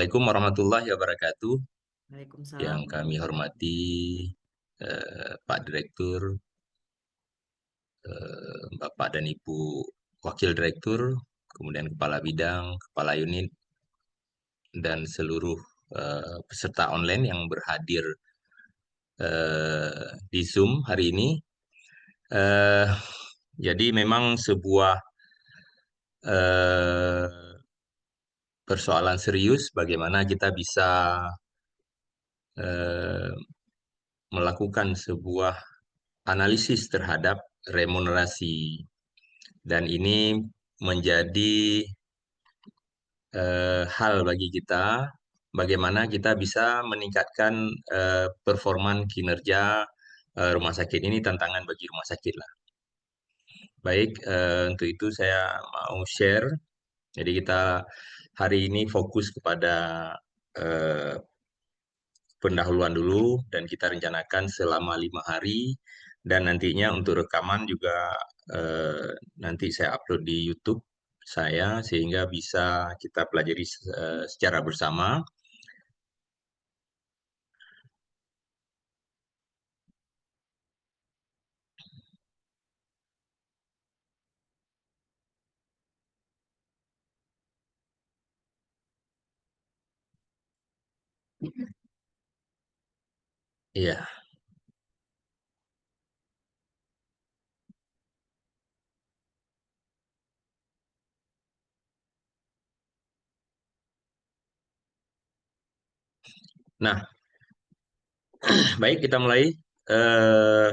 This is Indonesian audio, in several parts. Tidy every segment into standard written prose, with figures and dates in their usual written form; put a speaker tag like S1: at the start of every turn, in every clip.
S1: Assalamualaikum warahmatullahi wabarakatuh. Yang
S2: Waalaikumsalam
S1: kami
S2: warahmatullahi
S1: hormati
S2: wabarakatuh.
S1: Pak Direktur, Bapak dan Ibu Wakil Direktur, kemudian Kepala Bidang, Kepala Unit, dan seluruh peserta online yang berhadir di Zoom hari ini. Eh, jadi memang sebuah eh, persoalan serius bagaimana kita bisa eh, melakukan sebuah analisis terhadap remunerasi. Dan ini menjadi hal bagi kita, bagaimana kita bisa meningkatkan performan kinerja rumah sakit ini, tantangan bagi rumah sakit lah. Baik, untuk itu saya mau share. Jadi kita hari ini fokus kepada eh, pendahuluan dulu, dan kita rencanakan selama 5 hari, dan nantinya untuk rekaman juga nanti saya upload di YouTube saya, sehingga bisa kita pelajari secara bersama. Iya. Nah, baik, kita mulai eh,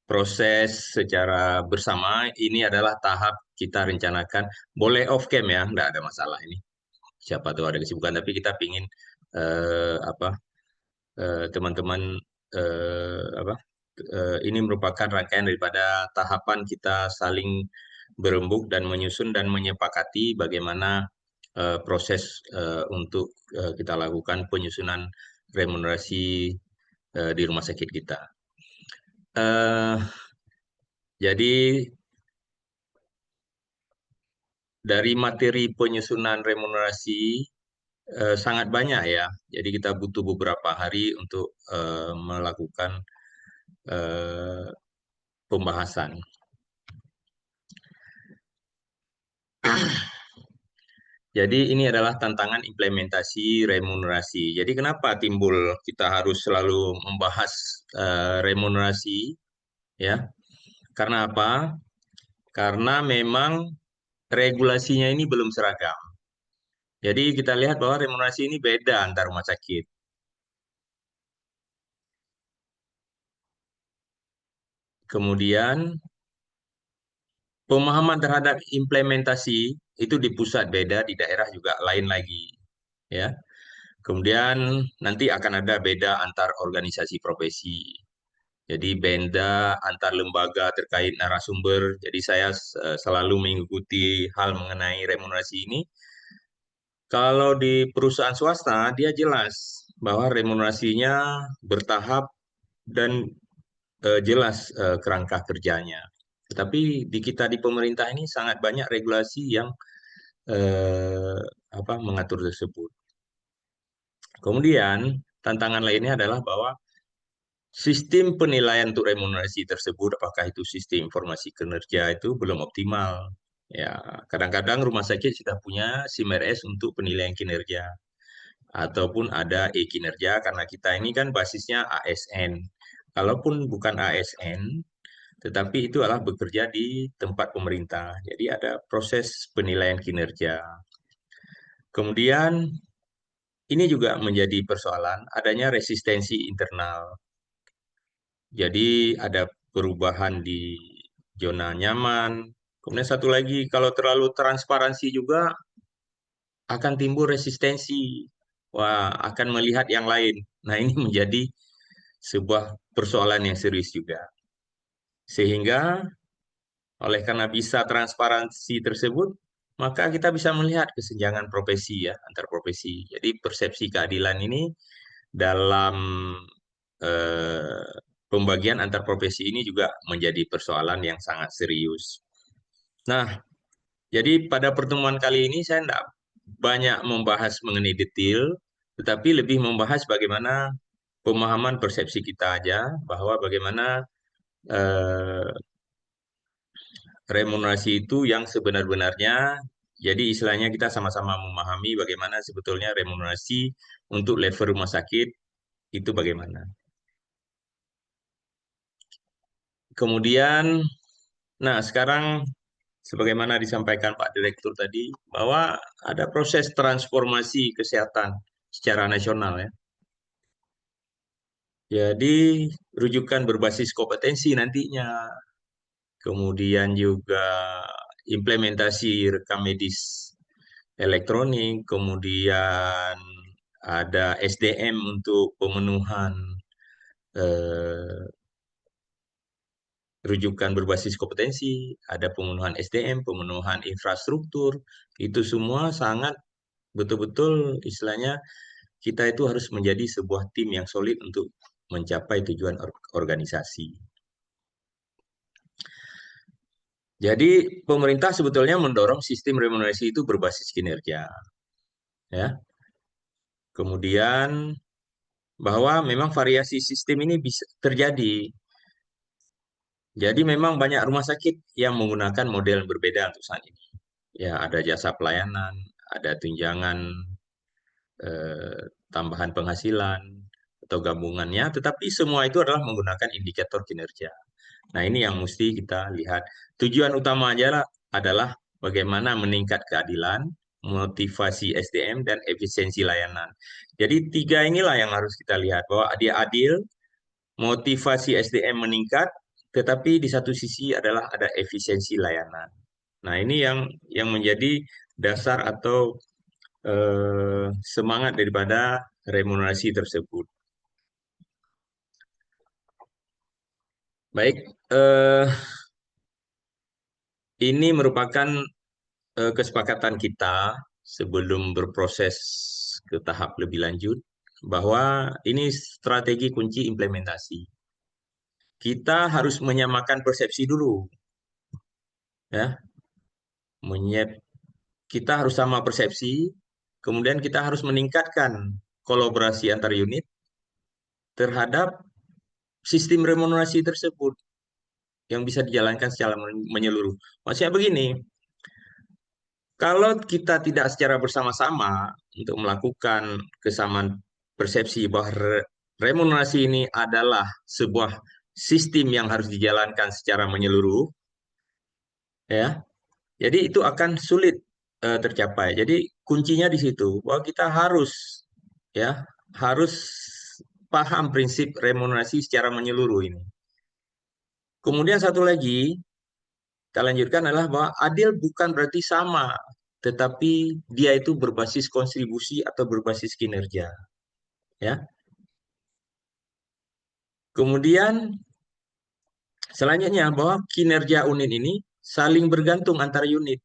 S1: proses secara bersama. Ini adalah tahap kita rencanakan. Boleh off cam ya, nggak ada masalah ini. Siapa tahu ada kesibukan, tapi kita pingin apa teman-teman apa ini merupakan rangkaian daripada tahapan kita saling berembuk dan menyusun dan menyepakati bagaimana proses untuk kita lakukan penyusunan remunerasi di rumah sakit kita. Eh, jadi dari materi penyusunan remunerasi sangat banyak ya. Jadi kita butuh beberapa hari untuk melakukan eh, pembahasan. Jadi ini adalah tantangan implementasi remunerasi. Jadi kenapa timbul kita harus selalu membahas remunerasi, ya? Karena apa? Karena memang regulasinya ini belum seragam. Jadi kita lihat bahwa remunerasi ini beda antar rumah sakit. Kemudian pemahaman terhadap implementasi itu di pusat beda, di daerah juga lain lagi, ya. Kemudian nanti akan ada beda antar organisasi profesi. Jadi beda antar lembaga terkait narasumber. Jadi saya selalu mengikuti hal mengenai remunerasi ini. Kalau di perusahaan swasta, dia jelas bahwa remunerasinya bertahap dan jelas kerangka kerjanya. Tetapi di kita di pemerintah ini sangat banyak regulasi yang eh, mengatur tersebut. Kemudian tantangan lainnya adalah bahwa sistem penilaian untuk remunerasi tersebut, apakah itu sistem informasi kinerja, itu belum optimal. Ya, kadang-kadang rumah sakit sudah punya SIM-RS untuk penilaian kinerja, ataupun ada e-kinerja karena kita ini kan basisnya ASN. Kalaupun bukan ASN, tetapi itu adalah bekerja di tempat pemerintah. Jadi ada proses penilaian kinerja. Kemudian ini juga menjadi persoalan adanya resistensi internal. Jadi ada perubahan di zona nyaman. Kemudian satu lagi, kalau terlalu transparansi juga akan timbul resistensi. Wah, akan melihat yang lain. Nah, ini menjadi sebuah persoalan yang serius juga. Sehingga oleh karena bisa transparansi tersebut, maka kita bisa melihat kesenjangan profesi ya, antar profesi. Jadi persepsi keadilan ini dalam eh, pembagian antar profesi ini juga menjadi persoalan yang sangat serius. Nah, jadi pada pertemuan kali ini saya tidak banyak membahas mengenai detail, tetapi lebih membahas bagaimana pemahaman persepsi kita aja bahwa bagaimana eh, remunerasi itu yang sebenar-benarnya. Jadi istilahnya kita sama-sama memahami bagaimana sebetulnya remunerasi untuk level rumah sakit itu bagaimana. Kemudian, nah sekarang sebagaimana disampaikan Pak Direktur tadi, bahwa ada proses transformasi kesehatan secara nasional ya. Jadi rujukan berbasis kompetensi nantinya, kemudian juga implementasi rekam medis elektronik, kemudian ada SDM untuk pemenuhan eh, rujukan berbasis kompetensi, ada pemenuhan SDM, pemenuhan infrastruktur, itu semua sangat betul-betul istilahnya kita itu harus menjadi sebuah tim yang solid untuk mencapai tujuan organisasi. Jadi pemerintah sebetulnya mendorong sistem remunerasi itu berbasis kinerja, ya. Kemudian bahwa memang variasi sistem ini bisa terjadi. Jadi memang banyak rumah sakit yang menggunakan model yang berbeda untuk saat ini. Ya, ada jasa pelayanan, ada tunjangan eh, tambahan penghasilan atau gabungannya, tetapi semua itu adalah menggunakan indikator kinerja. Nah, ini yang mesti kita lihat. Tujuan utama adalah bagaimana meningkat keadilan, motivasi SDM, dan efisiensi layanan. Jadi tiga inilah yang harus kita lihat, bahwa dia adil, motivasi SDM meningkat, tetapi di satu sisi adalah ada efisiensi layanan. Nah, ini yang menjadi dasar atau semangat daripada remunerasi tersebut. Baik, ini merupakan kesepakatan kita sebelum berproses ke tahap lebih lanjut bahwa ini strategi kunci implementasi. Kita harus menyamakan persepsi dulu, ya. Kita harus sama persepsi, kemudian kita harus meningkatkan kolaborasi antar unit terhadap sistem remunerasi tersebut yang bisa dijalankan secara menyeluruh. Maksudnya begini, kalau kita tidak secara bersama-sama untuk melakukan kesamaan persepsi bahwa remunerasi ini adalah sebuah sistem yang harus dijalankan secara menyeluruh, ya, jadi itu akan sulit tercapai. Jadi kuncinya di situ bahwa kita ya harus paham prinsip remunerasi secara menyeluruh ini. Kemudian satu lagi kita lanjutkan adalah bahwa adil bukan berarti sama, tetapi dia itu berbasis kontribusi atau berbasis kinerja, ya. Kemudian selanjutnya bahwa kinerja unit ini saling bergantung antar unit.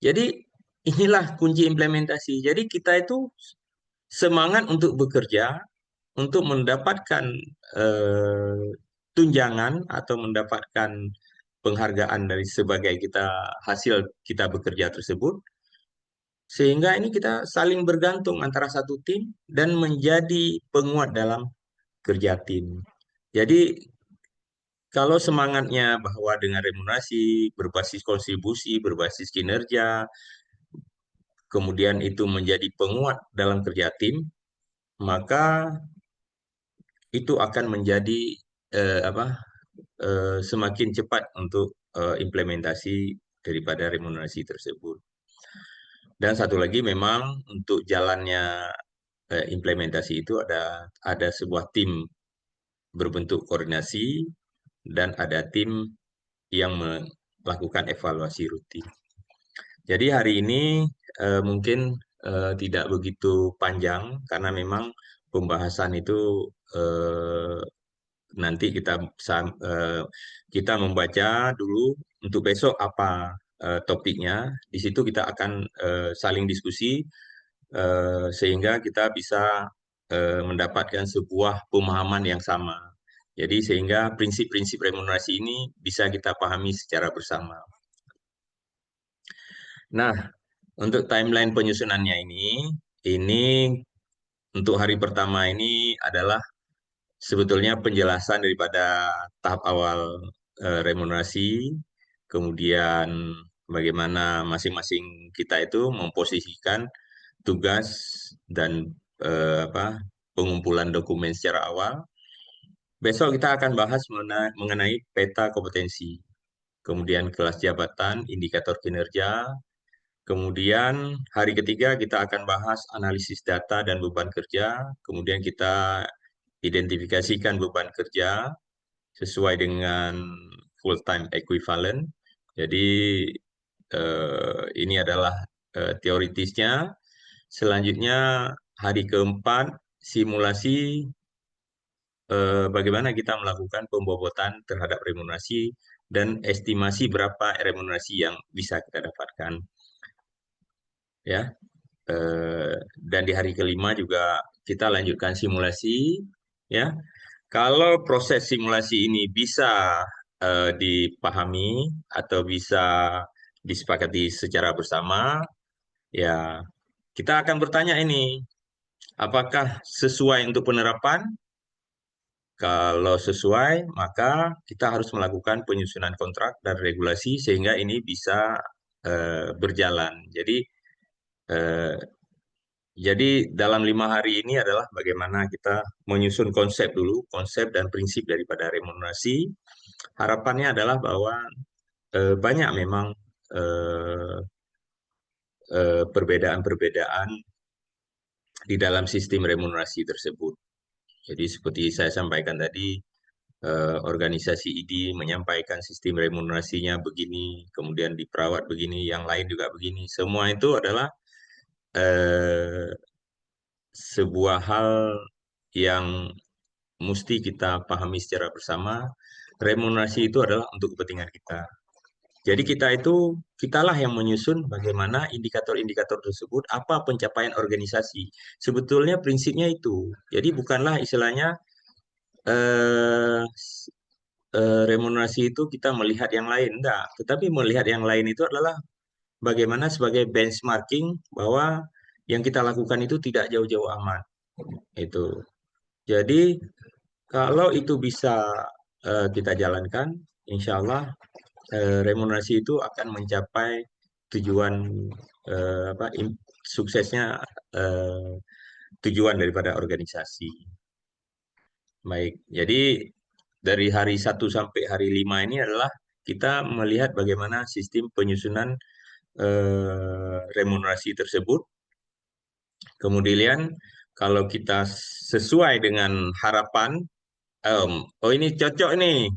S1: Jadi inilah kunci implementasi. Jadi kita itu semangat untuk bekerja, untuk mendapatkan eh, tunjangan atau mendapatkan penghargaan dari sebagai kita hasil kita bekerja tersebut. Sehingga ini kita saling bergantung antara satu tim dan menjadi penguat dalam kerja tim. Jadi kalau semangatnya bahwa dengan remunerasi, berbasis kontribusi, berbasis kinerja, kemudian itu menjadi penguat dalam kerja tim, maka itu akan menjadi apa semakin cepat untuk implementasi daripada remunerasi tersebut. Dan satu lagi memang untuk jalannya implementasi itu ada sebuah tim berbentuk koordinasi dan ada tim yang melakukan evaluasi rutin. Jadi hari ini mungkin tidak begitu panjang karena memang pembahasan itu eh, nanti kita membaca dulu untuk besok apa topiknya. Di situ kita akan saling diskusi sehingga kita bisa mendapatkan sebuah pemahaman yang sama. Jadi sehingga prinsip-prinsip remunerasi ini bisa kita pahami secara bersama. Nah, untuk timeline penyusunannya ini untuk hari pertama ini adalah sebetulnya penjelasan daripada tahap awal remunerasi, kemudian bagaimana masing-masing kita itu memposisikan tugas dan pengumpulan dokumen secara awal. Besok kita akan bahas mengenai peta kompetensi, kemudian kelas jabatan, indikator kinerja, kemudian hari ketiga kita akan bahas analisis data dan beban kerja, kemudian kita identifikasikan beban kerja sesuai dengan full time equivalent. Jadi ini adalah teoritisnya. Selanjutnya hari keempat simulasi bagaimana kita melakukan pembobotan terhadap remunerasi dan estimasi berapa remunerasi yang bisa kita dapatkan, ya. Dan di hari kelima juga kita lanjutkan simulasi, ya. Kalau proses simulasi ini bisa dipahami atau bisa disepakati secara bersama, ya kita akan bertanya ini, apakah sesuai untuk penerapan? Kalau sesuai, maka kita harus melakukan penyusunan kontrak dan regulasi sehingga ini bisa berjalan. Eh, jadi dalam 5 hari ini adalah bagaimana kita menyusun konsep dulu, konsep dan prinsip daripada remunerasi. Harapannya adalah bahwa banyak memang eh, perbedaan-perbedaan di dalam sistem remunerasi tersebut. Jadi seperti saya sampaikan tadi, organisasi ID menyampaikan sistem remunerasinya begini, kemudian di perawat begini, yang lain juga begini. Semua itu adalah eh, sebuah hal yang mesti kita pahami secara bersama. Remunerasi itu adalah untuk kepentingan kita. Jadi kitalah yang menyusun bagaimana indikator-indikator tersebut, apa pencapaian organisasi. Sebetulnya prinsipnya itu. Jadi bukanlah istilahnya eh, remunerasi itu kita melihat yang lain, enggak. Tetapi melihat yang lain itu adalah bagaimana sebagai benchmarking bahwa yang kita lakukan itu tidak jauh-jauh amat. Itu. Jadi kalau itu bisa kita jalankan, insya Allah remunerasi itu akan mencapai tujuan suksesnya eh, tujuan daripada organisasi. Baik, jadi dari hari 1 sampai hari 5 ini adalah kita melihat bagaimana sistem penyusunan remunerasi tersebut. Kemudian kalau kita sesuai dengan harapan, oh ini cocok nih,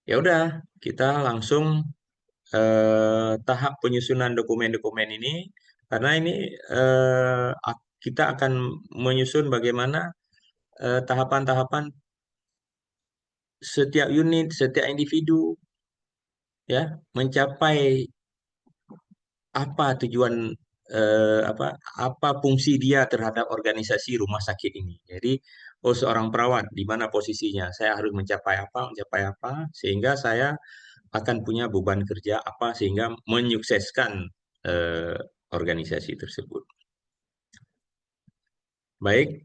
S1: ya udah kita langsung tahap penyusunan dokumen-dokumen ini, karena ini kita akan menyusun bagaimana tahapan-tahapan setiap unit, setiap individu, ya, mencapai apa tujuan apa fungsi dia terhadap organisasi rumah sakit ini. Jadi, oh seorang perawat di mana posisinya? Saya harus mencapai apa, sehingga saya akan punya beban kerja apa sehingga menyukseskan eh, organisasi tersebut. Baik,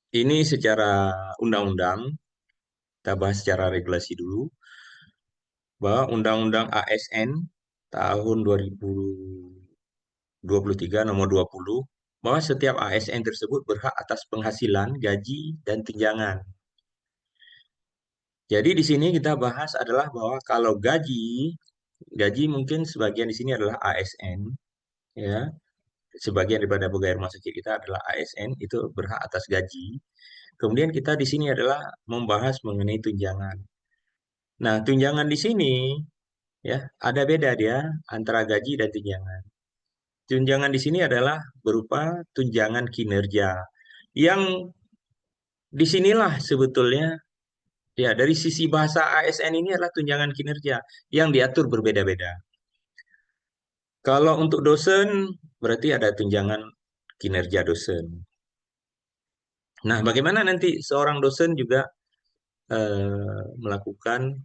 S1: ini secara undang-undang, kita bahas secara regulasi dulu, bahwa Undang-Undang ASN tahun 2023 nomor 20, bahwa setiap ASN tersebut berhak atas penghasilan, gaji, dan tunjangan. Jadi di sini kita bahas adalah bahwa kalau gaji mungkin sebagian di sini adalah ASN, ya. Sebagian daripada pegawai rumah sakit kita adalah ASN, itu berhak atas gaji. Kemudian kita di sini adalah membahas mengenai tunjangan. Nah, tunjangan di sini ya ada beda dia antara gaji dan tunjangan. Tunjangan di sini adalah berupa tunjangan kinerja. Yang disinilah sebetulnya ya dari sisi bahasa ASN ini adalah tunjangan kinerja yang diatur berbeda-beda. Kalau untuk dosen berarti ada tunjangan kinerja dosen. Nah, bagaimana nanti seorang dosen juga melakukan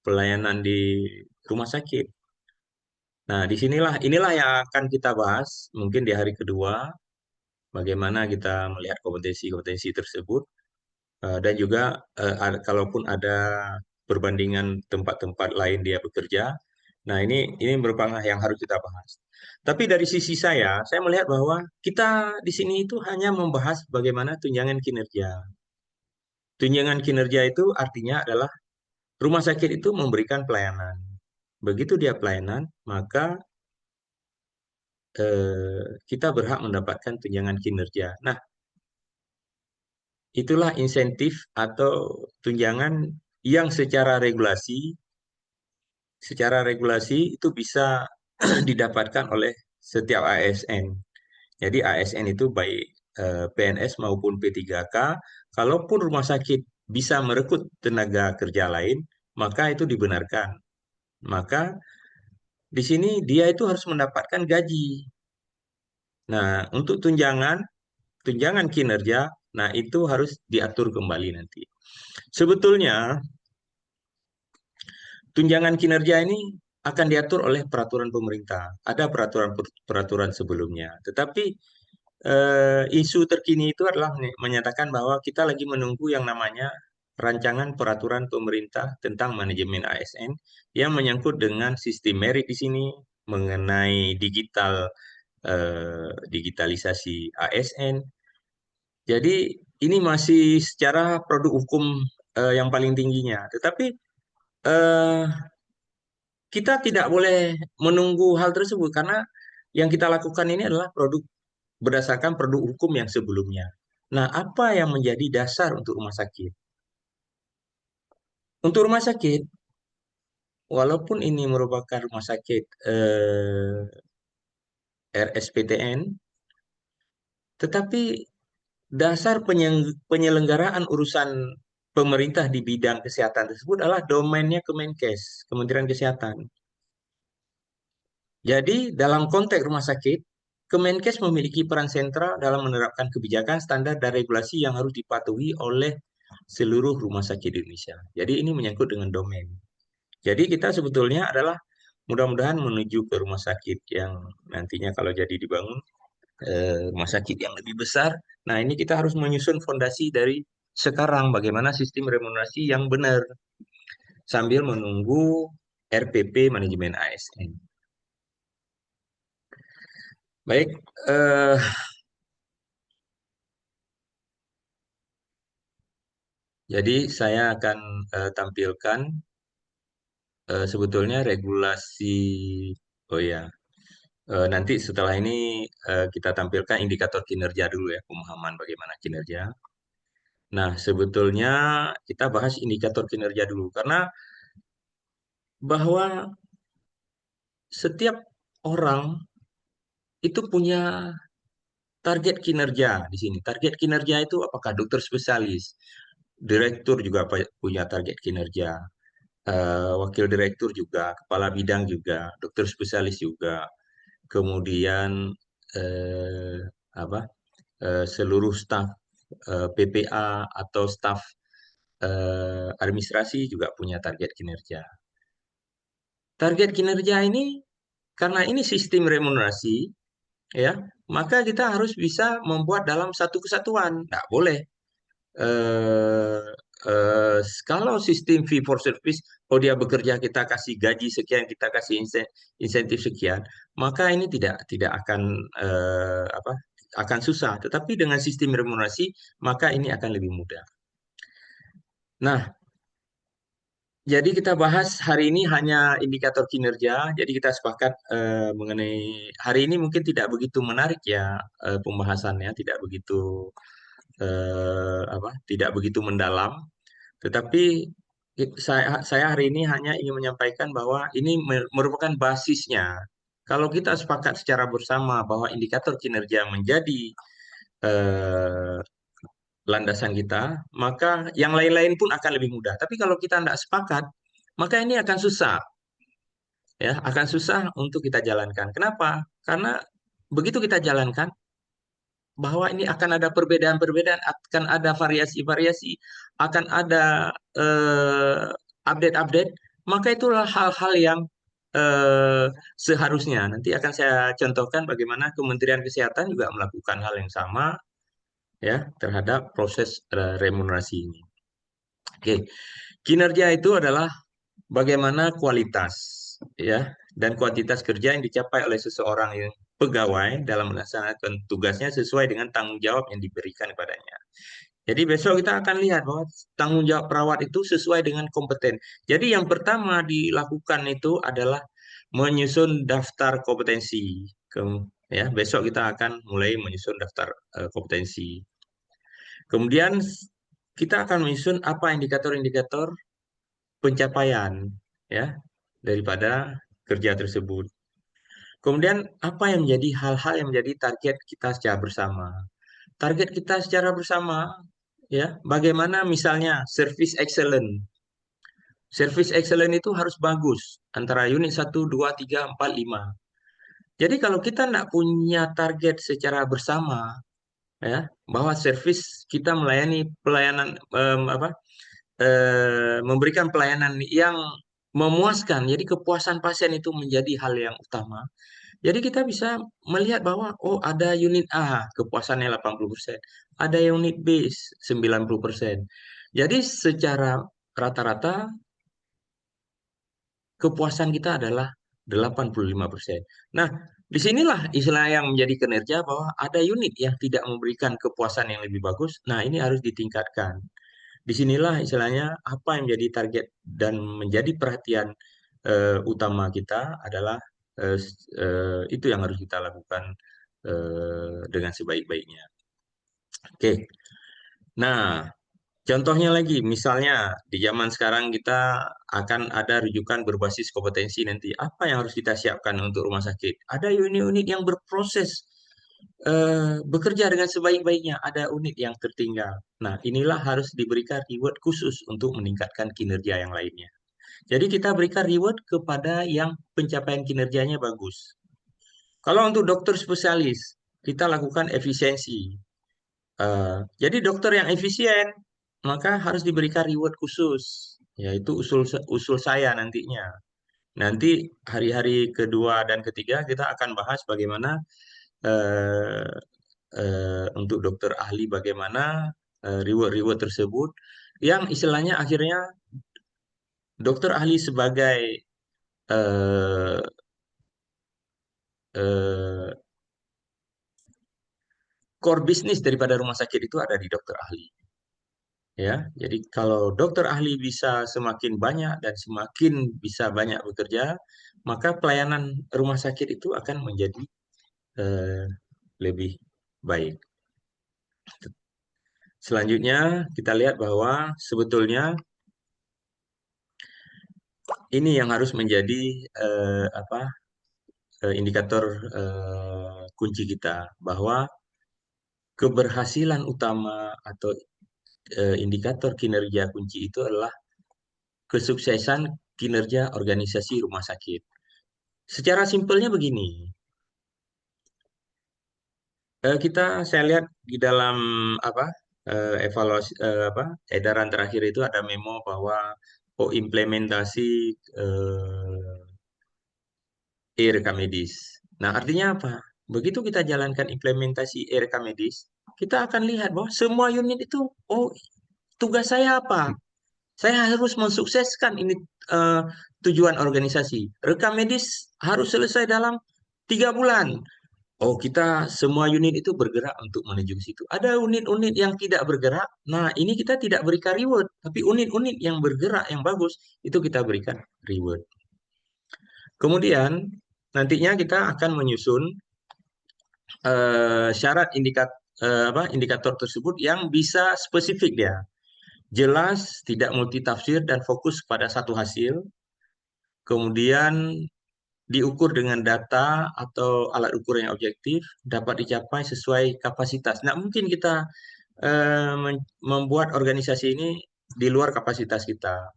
S1: pelayanan di rumah sakit? Nah, inilah yang akan kita bahas mungkin di hari kedua, bagaimana kita melihat kompetensi-kompetensi tersebut. Dan juga kalaupun ada perbandingan tempat-tempat lain dia bekerja, nah ini merupakan yang harus kita bahas. Tapi dari sisi saya melihat bahwa kita di sini itu hanya membahas bagaimana tunjangan kinerja. Tunjangan kinerja itu artinya adalah rumah sakit itu memberikan pelayanan. Begitu dia pelayanan, maka kita berhak mendapatkan tunjangan kinerja. Nah, itulah insentif atau tunjangan yang secara regulasi itu bisa didapatkan oleh setiap ASN. Jadi ASN itu baik PNS maupun P3K, kalaupun rumah sakit bisa merekrut tenaga kerja lain, maka itu dibenarkan. Maka di sini dia itu harus mendapatkan gaji. Nah, untuk tunjangan kinerja, nah itu harus diatur kembali nanti. Sebetulnya tunjangan kinerja ini akan diatur oleh peraturan pemerintah. Ada peraturan sebelumnya. Tetapi isu terkini itu adalah menyatakan bahwa kita lagi menunggu yang namanya rancangan peraturan pemerintah tentang manajemen ASN yang menyangkut dengan sistem merit di sini, mengenai digitalisasi ASN. Jadi ini masih secara produk hukum yang paling tingginya. Tetapi eh, kita tidak boleh menunggu hal tersebut karena yang kita lakukan ini adalah berdasarkan produk hukum yang sebelumnya. Nah, apa yang menjadi dasar untuk rumah sakit? Untuk rumah sakit, walaupun ini merupakan rumah sakit RSPTN, tetapi dasar penyelenggaraan urusan pemerintah di bidang kesehatan tersebut adalah domainnya Kemenkes, Kementerian Kesehatan. Jadi, dalam konteks rumah sakit, Kemenkes memiliki peran sentral dalam menerapkan kebijakan, standar, dan regulasi yang harus dipatuhi oleh seluruh rumah sakit di Indonesia. Jadi, ini menyangkut dengan domain. Jadi, kita sebetulnya adalah mudah-mudahan menuju ke rumah sakit yang nantinya kalau jadi dibangun, rumah sakit yang lebih besar. Nah, ini kita harus menyusun fondasi dari sekarang, bagaimana sistem remunerasi yang benar, sambil menunggu RPP manajemen ASN. Baik, eh, jadi saya akan tampilkan sebetulnya regulasi. Oh ya, nanti setelah ini kita tampilkan indikator kinerja dulu ya, pemahaman bagaimana kinerja. Nah, sebetulnya kita bahas indikator kinerja dulu karena bahwa setiap orang itu punya target kinerja di sini. Target kinerja itu apakah dokter spesialis, direktur juga punya target kinerja, wakil direktur juga, kepala bidang juga, dokter spesialis juga, kemudian eh, apa seluruh staf PPA atau staf administrasi juga punya target kinerja. Target kinerja ini karena ini sistem remunerasi, ya, maka kita harus bisa membuat dalam satu kesatuan. Nggak boleh eh, eh, kalau sistem fee for service, oh dia bekerja kita kasih gaji sekian, kita kasih insentif sekian, maka ini tidak akan akan susah. Tetapi dengan sistem remunerasi, maka ini akan lebih mudah. Nah, jadi kita bahas hari ini hanya indikator kinerja. Jadi kita sepakat mengenai hari ini mungkin tidak begitu menarik ya pembahasannya, tidak begitu mendalam. Tetapi saya hari ini hanya ingin menyampaikan bahwa ini merupakan basisnya. Kalau kita sepakat secara bersama bahwa indikator kinerja menjadi eh, landasan kita, maka yang lain-lain pun akan lebih mudah. Tapi kalau kita tidak sepakat, maka ini akan susah, ya, akan susah untuk kita jalankan. Kenapa? Karena begitu kita jalankan, bahwa ini akan ada perbedaan-perbedaan, akan ada variasi-variasi, akan ada update-update, maka itulah hal-hal yang seharusnya. Nanti akan saya contohkan bagaimana Kementerian Kesehatan juga melakukan hal yang sama ya terhadap proses remunerasi ini. Oke, kinerja itu adalah bagaimana kualitas ya dan kuantitas kerja yang dicapai oleh seseorang yang pegawai dalam melaksanakan tugasnya sesuai dengan tanggung jawab yang diberikan kepadanya. Jadi besok kita akan lihat bahwa tanggung jawab perawat itu sesuai dengan kompeten. Jadi yang pertama dilakukan itu adalah menyusun daftar kompetensi. Ya, besok kita akan mulai menyusun daftar kompetensi. Kemudian kita akan menyusun apa indikator-indikator pencapaian ya daripada kerja tersebut. Kemudian apa yang menjadi hal-hal yang menjadi target kita secara bersama. Target kita secara bersama ya, bagaimana misalnya service excellent. Service excellent itu harus bagus antara unit 1, 2, 3, 4, 5. Jadi kalau kita tidak punya target secara bersama ya, bahwa service kita melayani pelayanan memberikan pelayanan yang memuaskan. Jadi kepuasan pasien itu menjadi hal yang utama. Jadi kita bisa melihat bahwa oh ada unit A kepuasannya 80%, ada unit B 90%. Jadi secara rata-rata kepuasan kita adalah 85%. Nah, disinilah istilah yang menjadi kinerja bahwa ada unit yang tidak memberikan kepuasan yang lebih bagus. Nah, ini harus ditingkatkan. Disinilah istilahnya apa yang menjadi target dan menjadi perhatian utama kita adalah itu yang harus kita lakukan dengan sebaik-baiknya. Oke, nah contohnya lagi, misalnya di zaman sekarang kita akan ada rujukan berbasis kompetensi nanti. Apa yang harus kita siapkan untuk rumah sakit? Ada unit-unit yang berproses bekerja dengan sebaik-baiknya, ada unit yang tertinggal. Nah, inilah harus diberikan reward khusus untuk meningkatkan kinerja yang lainnya. Jadi kita berikan reward kepada yang pencapaian kinerjanya bagus. Kalau untuk dokter spesialis, kita lakukan efisiensi. Jadi dokter yang efisien, maka harus diberikan reward khusus. Yaitu usul saya nantinya. Nanti hari-hari kedua dan ketiga kita akan bahas bagaimana eh, untuk dokter ahli bagaimana reward-reward tersebut yang istilahnya akhirnya dokter ahli sebagai eh, eh, core bisnis daripada rumah sakit itu ada di dokter ahli. Ya, jadi kalau dokter ahli bisa semakin banyak dan semakin bisa banyak bekerja, maka pelayanan rumah sakit itu akan menjadi eh, lebih baik. Selanjutnya kita lihat bahwa sebetulnya ini yang harus menjadi apa indikator kunci kita bahwa keberhasilan utama atau indikator kinerja kunci itu adalah kesuksesan kinerja organisasi rumah sakit. Secara simpelnya begini, saya lihat di dalam apa evaluasi edaran terakhir itu ada memo bahwa oh implementasi e-rekam medis. Nah, artinya apa? Begitu kita jalankan implementasi e-rekam medis, kita akan lihat bahwa semua unit itu, oh tugas saya apa? Saya harus mensukseskan ini eh, tujuan organisasi. Rekam medis harus selesai dalam 3 bulan. Oh, kita semua unit itu bergerak untuk menuju ke situ. Ada unit-unit yang tidak bergerak. Nah, ini kita tidak berikan reward, tapi unit-unit yang bergerak yang bagus itu kita berikan reward. Kemudian nantinya kita akan menyusun syarat indikator tersebut yang bisa spesifik dia. Jelas, tidak multitafsir dan fokus pada satu hasil. Kemudian diukur dengan data atau alat ukur yang objektif, dapat dicapai sesuai kapasitas. Nah, mungkin kita membuat organisasi ini di luar kapasitas kita.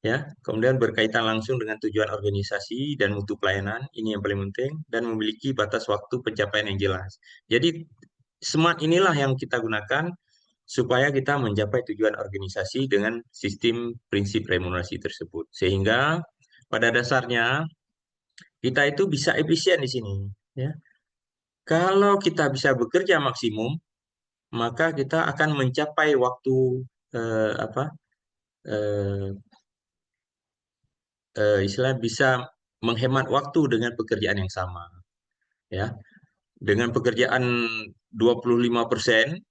S1: Ya, kemudian berkaitan langsung dengan tujuan organisasi dan mutu pelayanan, ini yang paling penting, dan memiliki batas waktu pencapaian yang jelas. Jadi, SMART inilah yang kita gunakan supaya kita mencapai tujuan organisasi dengan sistem prinsip remunerasi tersebut. Sehingga pada dasarnya Kita itu bisa efisien di sini, ya. Kalau kita bisa bekerja maksimum, maka kita akan mencapai waktu apa eh, istilah bisa menghemat waktu dengan pekerjaan yang sama, ya. Dengan pekerjaan 25%,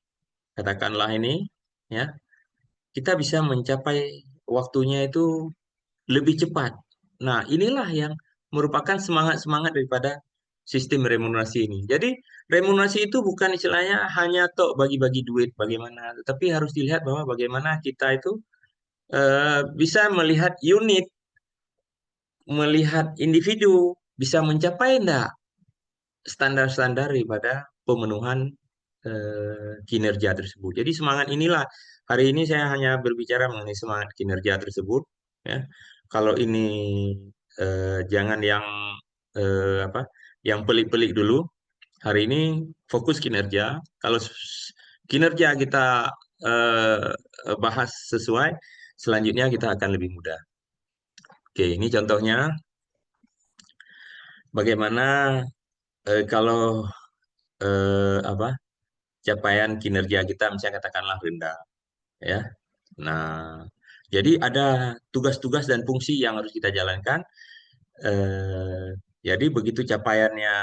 S1: katakanlah ini, ya, kita bisa mencapai waktunya itu lebih cepat. Nah, inilah yang merupakan semangat-semangat daripada sistem remunerasi ini. Jadi, remunerasi itu bukan istilahnya hanya tok bagi-bagi duit bagaimana, tapi harus dilihat bahwa bagaimana kita itu bisa melihat unit, melihat individu, bisa mencapai enggak standar-standar daripada pemenuhan kinerja tersebut. Jadi semangat inilah hari ini saya hanya berbicara mengenai semangat kinerja tersebut, ya. Kalau ini jangan yang apa, yang pelik-pelik dulu. Hari ini fokus kinerja. Kalau kinerja kita eh, bahas sesuai, selanjutnya kita akan lebih mudah. Oke, ini contohnya bagaimana kalau apa capaian kinerja kita misalnya katakanlah rendah, ya. Nah, jadi ada tugas-tugas dan fungsi yang harus kita jalankan. Eh, jadi begitu capaiannya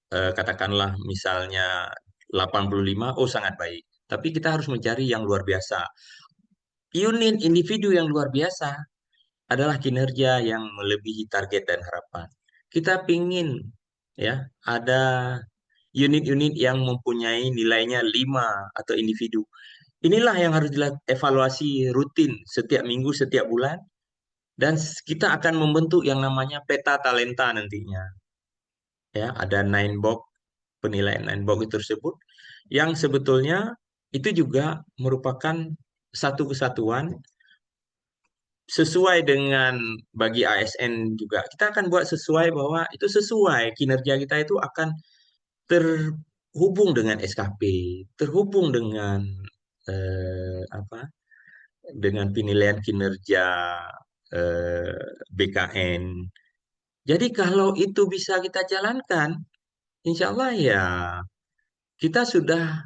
S1: katakanlah misalnya 85, oh sangat baik. Tapi kita harus mencari yang luar biasa. Unit individu yang luar biasa adalah kinerja yang melebihi target dan harapan. Kita pingin, ya, ada unit-unit yang mempunyai nilainya 5 atau individu. Inilah yang harus dievaluasi rutin setiap minggu, setiap bulan, dan kita akan membentuk yang namanya peta talenta nantinya. Ya, ada nine box, penilaian nine box itu tersebut, yang sebetulnya itu juga merupakan satu kesatuan sesuai dengan bagi ASN juga. Kita akan buat sesuai bahwa itu sesuai kinerja kita itu akan terhubung dengan SKP, terhubung dengan apa? Dengan penilaian kinerja BKN. Jadi kalau itu bisa kita jalankan, insya Allah ya kita sudah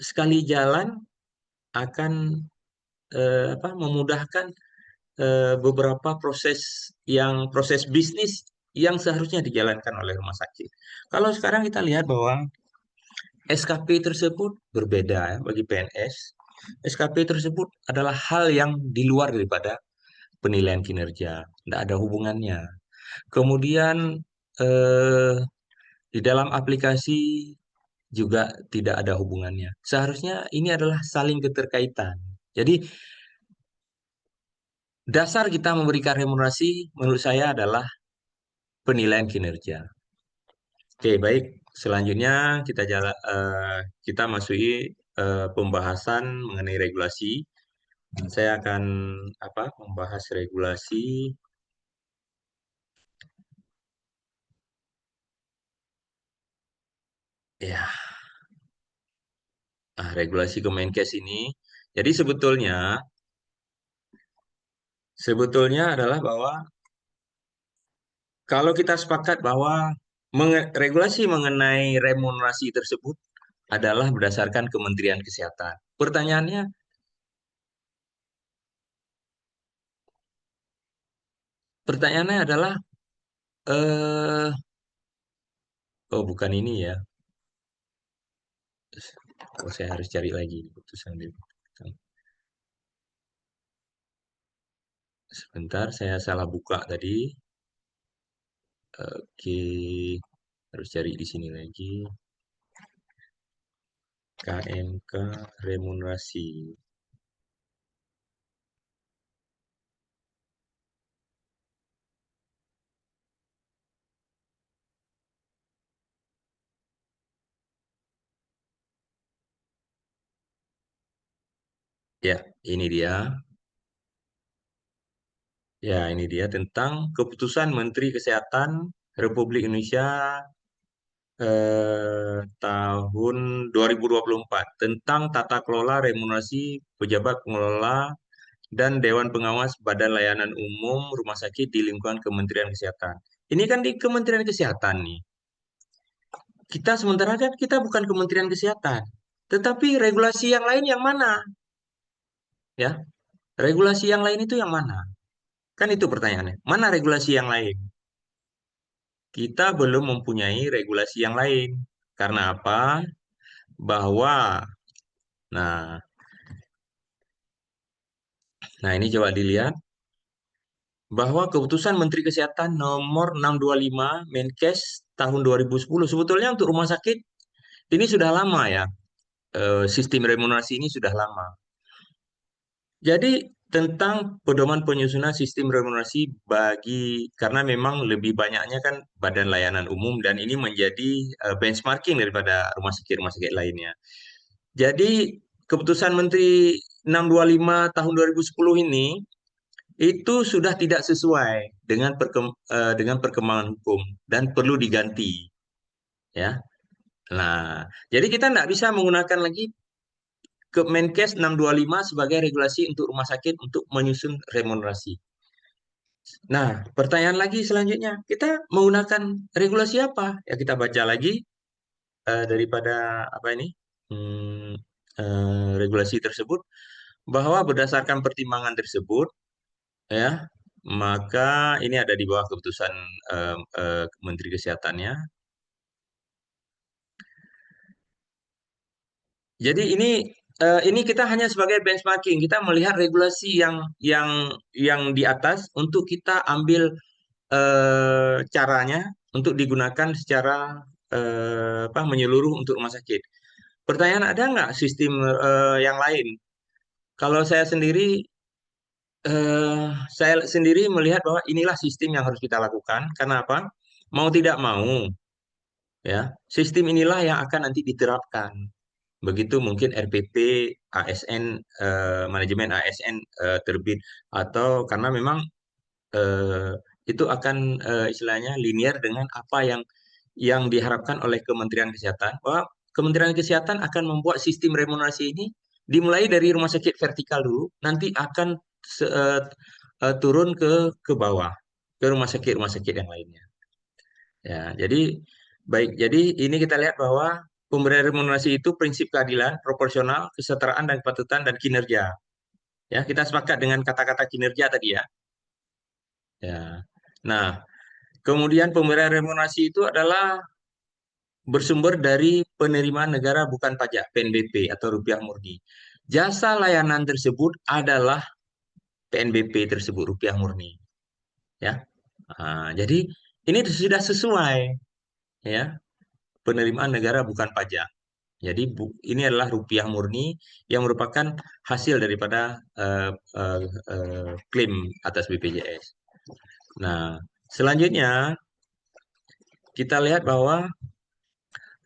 S1: sekali jalan akan apa, memudahkan beberapa proses bisnis yang seharusnya dijalankan oleh rumah sakit. Kalau sekarang kita lihat bahwa SKP tersebut berbeda, ya, bagi PNS. SKP tersebut adalah hal yang di luar daripada penilaian kinerja, tidak ada hubungannya. Kemudian eh, di dalam aplikasi juga tidak ada hubungannya. Seharusnya ini adalah saling keterkaitan. Jadi dasar kita memberikan remunerasi menurut saya adalah penilaian kinerja. Oke, baik. Selanjutnya kita masuki pembahasan mengenai regulasi. Saya akan apa membahas regulasi. Ya, regulasi Kemenkes ini. Jadi sebetulnya adalah bahwa kalau kita sepakat bahwa regulasi mengenai remunerasi tersebut adalah berdasarkan Kementerian Kesehatan. Pertanyaannya adalah eh oh bukan ini ya. Oh, saya harus cari lagi putusan itu. Sebentar, saya salah buka tadi. Oke, harus cari di sini lagi. KMK remunerasi. Ya, ini dia. Ya, ini dia tentang keputusan Menteri Kesehatan Republik Indonesia tahun 2024 tentang tata kelola remunerasi pejabat pengelola dan Dewan Pengawas Badan Layanan Umum Rumah Sakit di lingkungan Kementerian Kesehatan. Ini kan di Kementerian Kesehatan nih. Kita sementara kan kita bukan Kementerian Kesehatan, tetapi regulasi yang lain yang mana? Ya, regulasi yang lain itu yang mana? Kan itu pertanyaannya. Mana regulasi yang lain? Kita belum mempunyai regulasi yang lain. Karena apa? Bahwa, nah, nah ini coba dilihat bahwa keputusan Menteri Kesehatan nomor 625 Menkes tahun 2010 sebetulnya untuk rumah sakit ini sudah lama ya. Sistem remunerasi ini sudah lama. Jadi tentang pedoman penyusunan sistem remunerasi karena memang lebih banyaknya kan badan layanan umum dan ini menjadi benchmarking daripada rumah sakit lainnya. Jadi keputusan Menteri 625 tahun 2010 ini itu sudah tidak sesuai dengan perkembangan hukum dan perlu diganti ya. Nah, jadi kita tidak bisa menggunakan lagi ke Menkes 625 sebagai regulasi untuk rumah sakit untuk menyusun remunerasi. Nah, pertanyaan lagi selanjutnya, kita menggunakan regulasi apa? Ya kita baca lagi daripada apa ini hmm, regulasi tersebut bahwa berdasarkan pertimbangan tersebut ya maka ini ada di bawah keputusan Menteri Kesehatannya. Jadi ini kita hanya sebagai benchmarking, kita melihat regulasi yang di atas untuk kita ambil caranya untuk digunakan secara apa menyeluruh untuk rumah sakit. Pertanyaan ada nggak sistem yang lain? Kalau saya sendiri melihat bahwa inilah sistem yang harus kita lakukan. Karena apa? Mau tidak mau, ya sistem inilah yang akan nanti diterapkan. Begitu mungkin RPP, ASN, manajemen ASN terbit atau karena memang eh, itu akan istilahnya linear dengan apa yang diharapkan oleh Kementerian Kesehatan bahwa Kementerian Kesehatan akan membuat sistem remunerasi ini dimulai dari rumah sakit vertikal dulu, nanti akan turun ke bawah ke rumah sakit yang lainnya. Ya, jadi ini kita lihat bahwa pemberian remunerasi itu prinsip keadilan, proporsional, kesetaraan dan kepatutan dan kinerja. Ya, kita sepakat dengan kata-kata kinerja tadi ya. Ya. Nah, kemudian pemberian remunerasi itu adalah bersumber dari penerimaan negara bukan pajak, PNBP atau rupiah murni. Jasa layanan tersebut adalah PNBP tersebut, rupiah murni. Ya, jadi ini sudah sesuai ya penerimaan negara bukan pajak. Jadi ini adalah rupiah murni yang merupakan hasil daripada klaim atas BPJS. Nah, selanjutnya kita lihat bahwa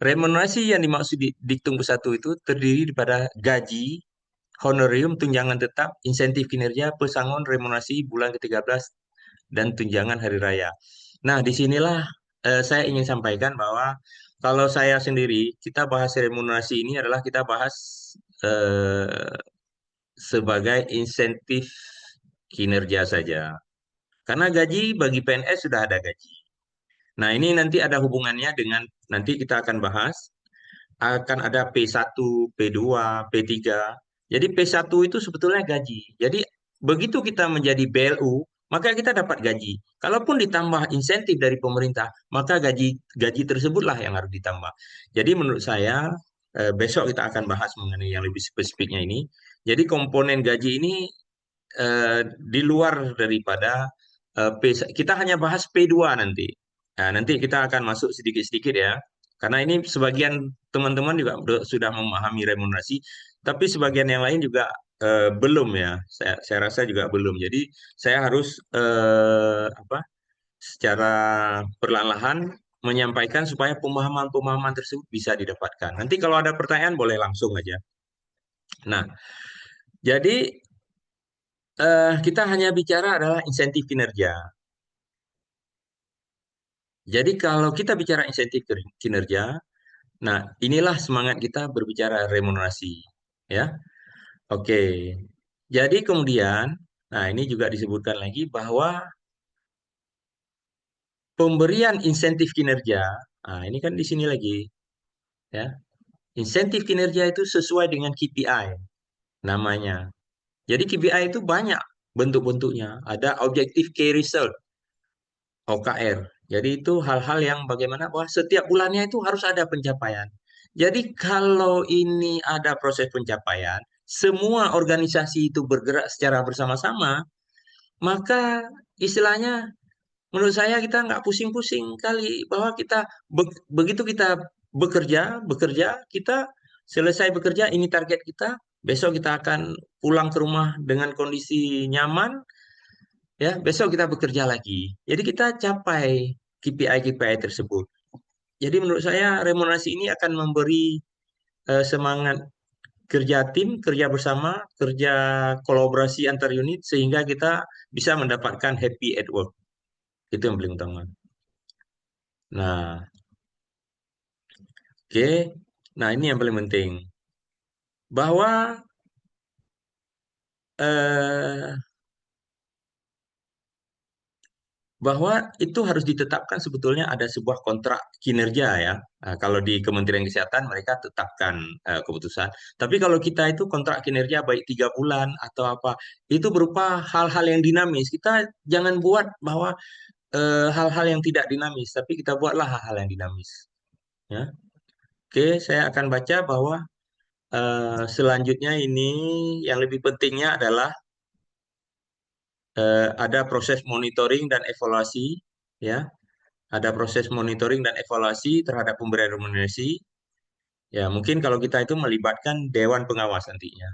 S1: remunerasi yang dimaksud di Diktum satu itu terdiri daripada gaji, honorium, tunjangan tetap, insentif kinerja, pesangon, remunerasi bulan ke-13, dan tunjangan hari raya. Nah, disinilah saya ingin sampaikan bahwa kalau saya sendiri, kita bahas remunerasi ini adalah kita bahas eh, sebagai insentif kinerja saja. Karena gaji bagi PNS sudah ada gaji. Nah, ini nanti ada hubungannya dengan nanti kita akan bahas akan ada P1, P2, P3. Jadi P1 itu sebetulnya gaji. Jadi begitu kita menjadi BLU, maka kita dapat gaji. Kalaupun ditambah insentif dari pemerintah, maka gaji tersebutlah yang harus ditambah. Jadi menurut saya besok kita akan bahas mengenai yang lebih spesifiknya ini. Jadi komponen gaji ini di luar daripada kita hanya bahas P2 nanti. Nah, nanti kita akan masuk sedikit-sedikit ya. Karena ini sebagian teman-teman juga sudah memahami remunerasi, tapi sebagian yang lain juga belum ya. Saya rasa juga belum. Jadi saya harus apa? Secara perlahan-lahan menyampaikan supaya pemahaman-pemahaman tersebut bisa didapatkan. Nanti kalau ada pertanyaan boleh langsung aja. Nah, jadi kita hanya bicara adalah insentif kinerja. Jadi kalau kita bicara insentif kinerja, nah inilah semangat kita berbicara remunerasi, ya. Oke. Jadi kemudian, nah ini juga disebutkan lagi bahwa pemberian insentif kinerja. Nah, ini kan di sini lagi, ya. Insentif kinerja itu sesuai dengan KPI namanya. Jadi KPI itu banyak bentuk-bentuknya. Ada Objective Key Result, OKR. Jadi itu hal-hal yang bagaimana bahwa setiap bulannya itu harus ada pencapaian. Jadi kalau ini ada proses pencapaian, semua organisasi itu bergerak secara bersama-sama, maka istilahnya menurut saya kita nggak pusing-pusing kali bahwa kita begitu kita bekerja, kita selesai bekerja, ini target kita, besok kita akan pulang ke rumah dengan kondisi nyaman, ya, besok kita bekerja lagi. Jadi kita capai KPI-KPI tersebut. Jadi menurut saya remunerasi ini akan memberi semangat kerja tim, kerja bersama, kerja kolaborasi antar unit sehingga kita bisa mendapatkan happy at work. Itu yang paling utama. Nah, oke. Nah, ini yang paling penting. Bahwa eh, bahwa itu harus ditetapkan sebetulnya ada sebuah kontrak kinerja ya. Nah, kalau di Kementerian Kesehatan mereka tetapkan keputusan. Tapi kalau kita itu kontrak kinerja baik 3 bulan atau apa, itu berupa hal-hal yang dinamis. Kita jangan buat bahwa hal-hal yang tidak dinamis, tapi kita buatlah hal-hal yang dinamis. Ya. Oke, saya akan baca bahwa selanjutnya ini yang lebih pentingnya adalah ada proses monitoring dan evaluasi, ya. Ada proses monitoring dan evaluasi terhadap pemberian remunerasi. Ya, mungkin kalau kita itu melibatkan dewan pengawas nantinya.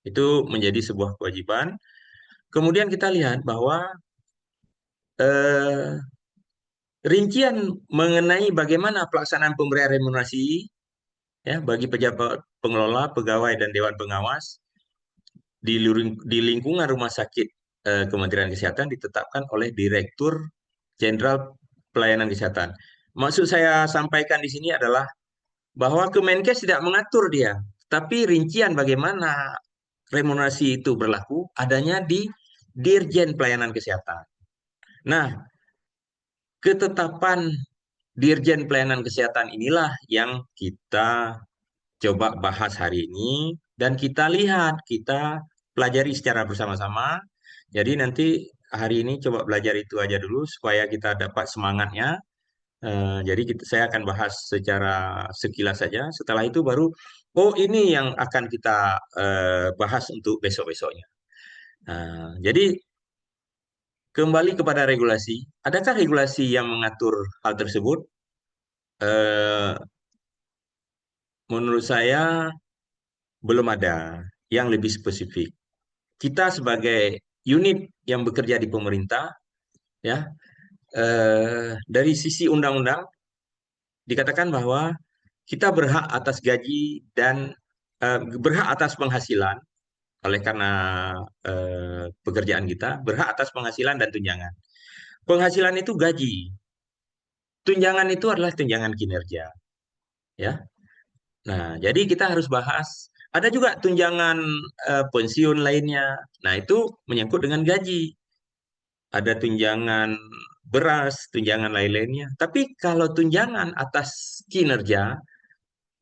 S1: Itu menjadi sebuah kewajiban. Kemudian kita lihat bahwa eh, rincian mengenai bagaimana pelaksanaan pemberian remunerasi ya bagi pejabat pengelola, pegawai dan dewan pengawas di lingkungan rumah sakit Kementerian Kesehatan ditetapkan oleh Direktur Jenderal Pelayanan Kesehatan. Maksud saya sampaikan di sini adalah bahwa Kemenkes tidak mengatur dia, tapi rincian bagaimana remunerasi itu berlaku adanya di Dirjen Pelayanan Kesehatan. Nah, ketetapan Dirjen Pelayanan Kesehatan inilah yang kita coba bahas hari ini dan kita lihat, kita pelajari secara bersama-sama. Jadi nanti hari ini coba belajar itu aja dulu supaya kita dapat semangatnya. Jadi saya akan bahas secara sekilas saja. Setelah itu baru, oh ini yang akan kita bahas untuk besok-besoknya. Jadi kembali kepada regulasi. Adakah regulasi yang mengatur hal tersebut? Eh, Menurut saya belum ada yang lebih spesifik. Kita sebagai unit yang bekerja di pemerintah, ya, dari sisi undang-undang dikatakan bahwa kita berhak atas gaji dan berhak atas penghasilan oleh karena pekerjaan kita, berhak atas penghasilan dan tunjangan. Penghasilan itu gaji, tunjangan itu adalah tunjangan kinerja, ya. Nah, jadi kita harus bahas. Ada juga tunjangan pensiun lainnya. Nah, itu menyangkut dengan gaji. Ada tunjangan beras, tunjangan lain-lainnya. Tapi kalau tunjangan atas kinerja,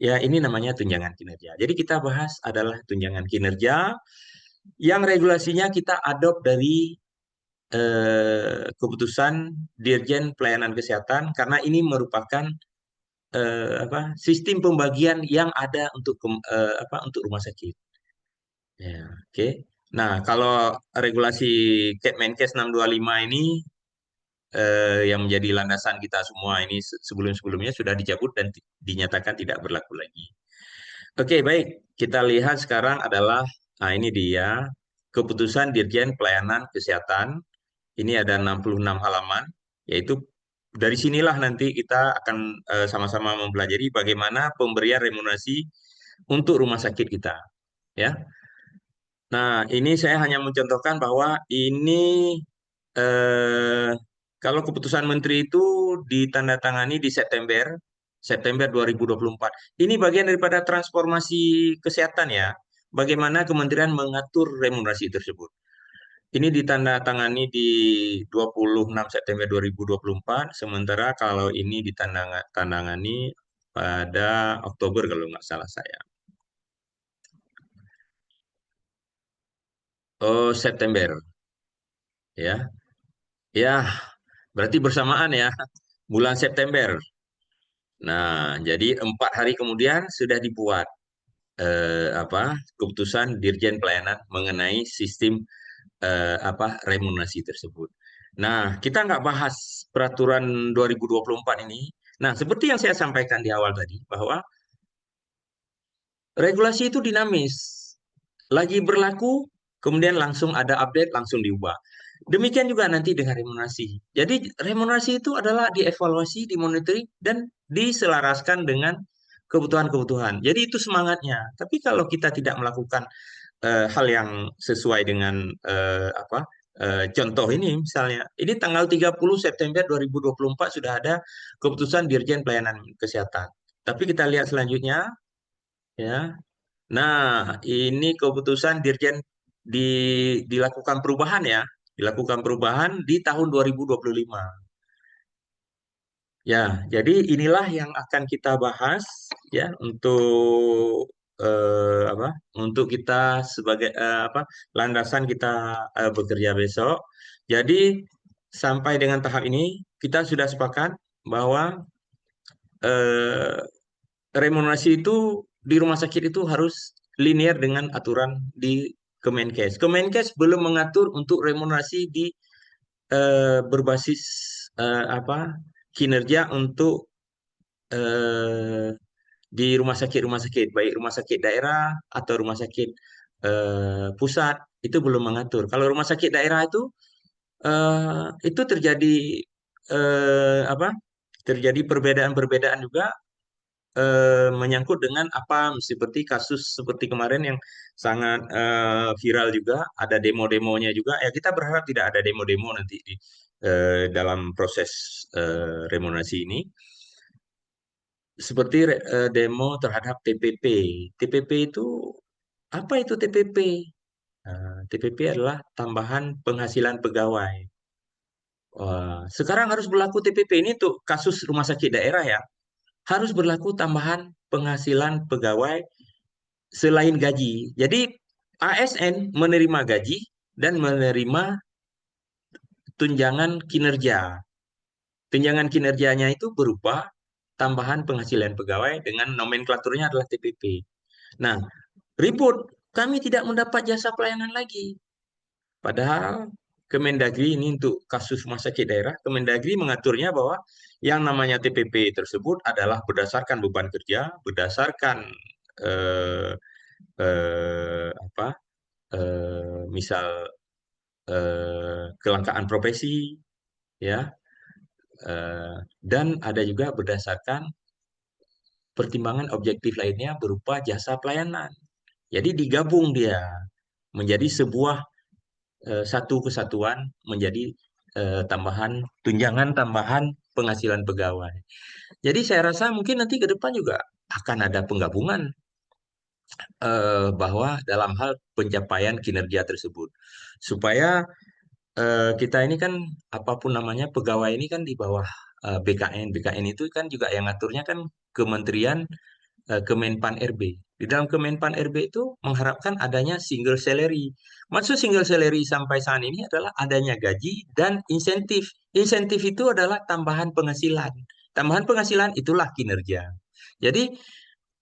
S1: ya ini namanya tunjangan kinerja. Jadi kita bahas adalah tunjangan kinerja yang regulasinya kita adopt dari keputusan Dirjen Pelayanan Kesehatan karena ini merupakan sistem pembagian yang ada untuk untuk rumah sakit. Ya, oke. Nah, kalau regulasi Kemenkes 625 ini yang menjadi landasan kita semua ini sebelum-sebelumnya sudah dicabut dan dinyatakan tidak berlaku lagi. Oke, baik. Kita lihat sekarang adalah, nah ini dia, keputusan Dirjen Pelayanan Kesehatan. Ini ada 66 halaman, yaitu dari sinilah nanti kita akan sama-sama mempelajari bagaimana pemberian remunerasi untuk rumah sakit kita. Ya. Nah, ini saya hanya mencontohkan bahwa ini eh, kalau keputusan menteri itu ditandatangani di September 2024. Ini bagian daripada transformasi kesehatan ya. Bagaimana kementerian mengatur remunerasi tersebut. Ini ditandatangani di 26 September 2024, sementara kalau ini ditandatangani pada Oktober kalau nggak salah saya. Oh, September, ya. Ya, berarti bersamaan ya, bulan September. Nah, jadi 4 hari kemudian sudah dibuat keputusan Dirjen Pelayanan mengenai sistem remunerasi tersebut. Nah, kita nggak bahas peraturan 2024 ini. Nah, seperti yang saya sampaikan di awal tadi, bahwa regulasi itu dinamis. Lagi berlaku, kemudian langsung ada update, langsung diubah. Demikian juga nanti dengan remunerasi. Jadi remunerasi itu adalah dievaluasi, dimonitoring, dan diselaraskan dengan kebutuhan-kebutuhan. Jadi itu semangatnya. Tapi kalau kita tidak melakukan hal yang sesuai dengan contoh ini misalnya, ini tanggal 30 September 2024 sudah ada keputusan Dirjen Pelayanan Kesehatan. Tapi kita lihat selanjutnya, ya. Nah, ini keputusan Dirjen dilakukan perubahan ya, dilakukan perubahan di tahun 2025. Ya, jadi inilah yang akan kita bahas ya untuk apa? Untuk kita sebagai landasan kita bekerja besok. Jadi sampai dengan tahap ini kita sudah sepakat bahwa eh, remunerasi itu di rumah sakit itu harus linear dengan aturan di Kemenkes. Kemenkes belum mengatur untuk remunerasi di berbasis kinerja untuk eh, di rumah sakit, baik rumah sakit daerah atau rumah sakit pusat itu belum mengatur. Kalau rumah sakit daerah itu terjadi apa? Terjadi perbedaan-perbedaan juga menyangkut dengan apa seperti kasus seperti kemarin yang sangat viral juga, ada demo-demonya juga. Ya kita berharap tidak ada demo-demo nanti di dalam proses remunerasi ini. Seperti demo terhadap TPP. TPP itu apa itu TPP? TPP adalah tambahan penghasilan pegawai. Sekarang harus berlaku TPP ini untuk kasus rumah sakit daerah ya. Harus berlaku tambahan penghasilan pegawai selain gaji. Jadi ASN menerima gaji dan menerima tunjangan kinerja. Tunjangan kinerjanya itu berupa tambahan penghasilan pegawai dengan nomenklaturnya adalah TPP. Nah, ribut, kami tidak mendapat jasa pelayanan lagi. Padahal Kemendagri ini untuk kasus rumah sakit daerah, Kemendagri mengaturnya bahwa yang namanya TPP tersebut adalah berdasarkan beban kerja, berdasarkan eh, misal kelangkaan profesi, ya, dan ada juga berdasarkan pertimbangan objektif lainnya berupa jasa pelayanan. Jadi digabung dia menjadi sebuah satu kesatuan menjadi tunjangan tambahan penghasilan pegawai. Jadi saya rasa mungkin nanti ke depan juga akan ada penggabungan bahwa dalam hal pencapaian kinerja tersebut supaya kita ini kan apapun namanya pegawai ini kan di bawah BKN. BKN itu kan juga yang ngaturnya kan Kementerian Kemenpan RB. Di dalam Kemenpan RB itu mengharapkan adanya single salary. Maksud single salary sampai saat ini adalah adanya gaji dan insentif. Insentif itu adalah tambahan penghasilan. Tambahan penghasilan itulah kinerja. Jadi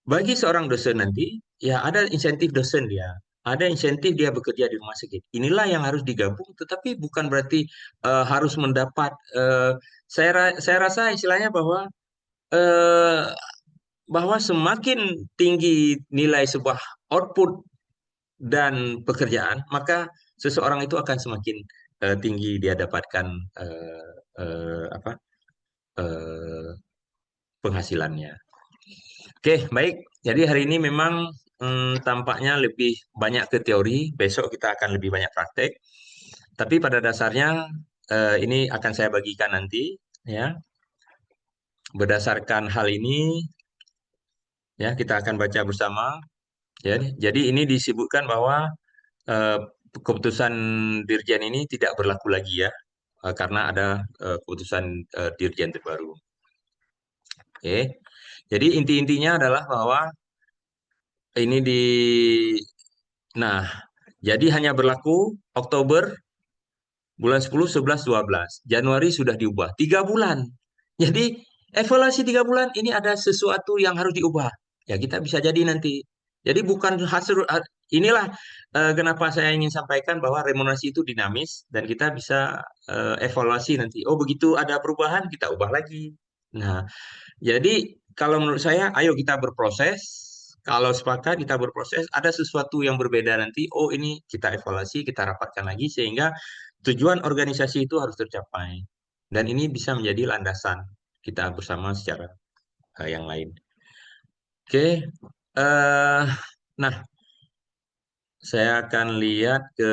S1: bagi seorang dosen nanti, ya ada insentif dosen dia. Ada insentif dia bekerja di rumah sakit. Inilah yang harus digabung, tetapi bukan berarti harus mendapat. Saya rasa istilahnya eh, bahwa semakin tinggi nilai sebuah output dan pekerjaan, maka seseorang itu akan semakin tinggi dia dapatkan eh, apa eh, penghasilannya. Oke, baik. Jadi hari ini memang tampaknya lebih banyak ke teori, besok kita akan lebih banyak praktek. Tapi pada dasarnya ini akan saya bagikan nanti, ya. Berdasarkan hal ini, ya kita akan baca bersama. Ya, jadi ini disebutkan bahwa eh, keputusan Dirjen ini tidak berlaku lagi ya, karena ada keputusan Dirjen terbaru. Oke, jadi inti-intinya adalah bahwa ini nah, jadi hanya berlaku Oktober, bulan 10, 11, 12. Januari sudah diubah. 3 bulan. Jadi evaluasi 3 bulan ini ada sesuatu yang harus diubah. Ya kita bisa jadi nanti. Jadi bukan hasil, inilah kenapa saya ingin sampaikan bahwa remunerasi itu dinamis dan kita bisa evaluasi nanti. Oh begitu ada perubahan kita ubah lagi. Nah, jadi kalau menurut saya, ayo kita berproses. Kalau sepakat kita berproses, ada sesuatu yang berbeda nanti. Oh ini kita evaluasi, kita rapatkan lagi sehingga tujuan organisasi itu harus tercapai. Dan ini bisa menjadi landasan kita bersama secara yang lain. Oke, nah saya akan lihat ke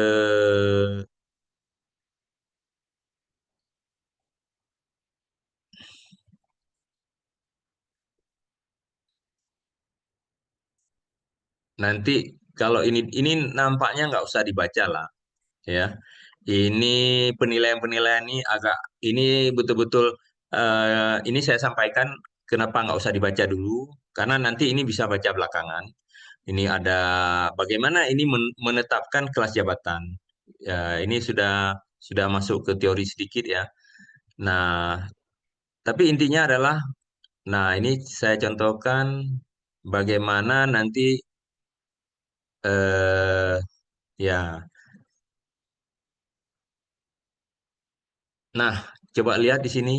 S1: nanti kalau ini nampaknya nggak usah dibaca lah ya. Ini penilaian-penilaian ini agak ini betul-betul ini saya sampaikan kenapa nggak usah dibaca dulu karena nanti ini bisa baca belakangan. Ini ada bagaimana ini menetapkan kelas jabatan. Ya, ini sudah masuk ke teori sedikit ya. Nah, tapi intinya adalah, nah ini saya contohkan bagaimana nanti eh, ya. Nah, coba lihat di sini.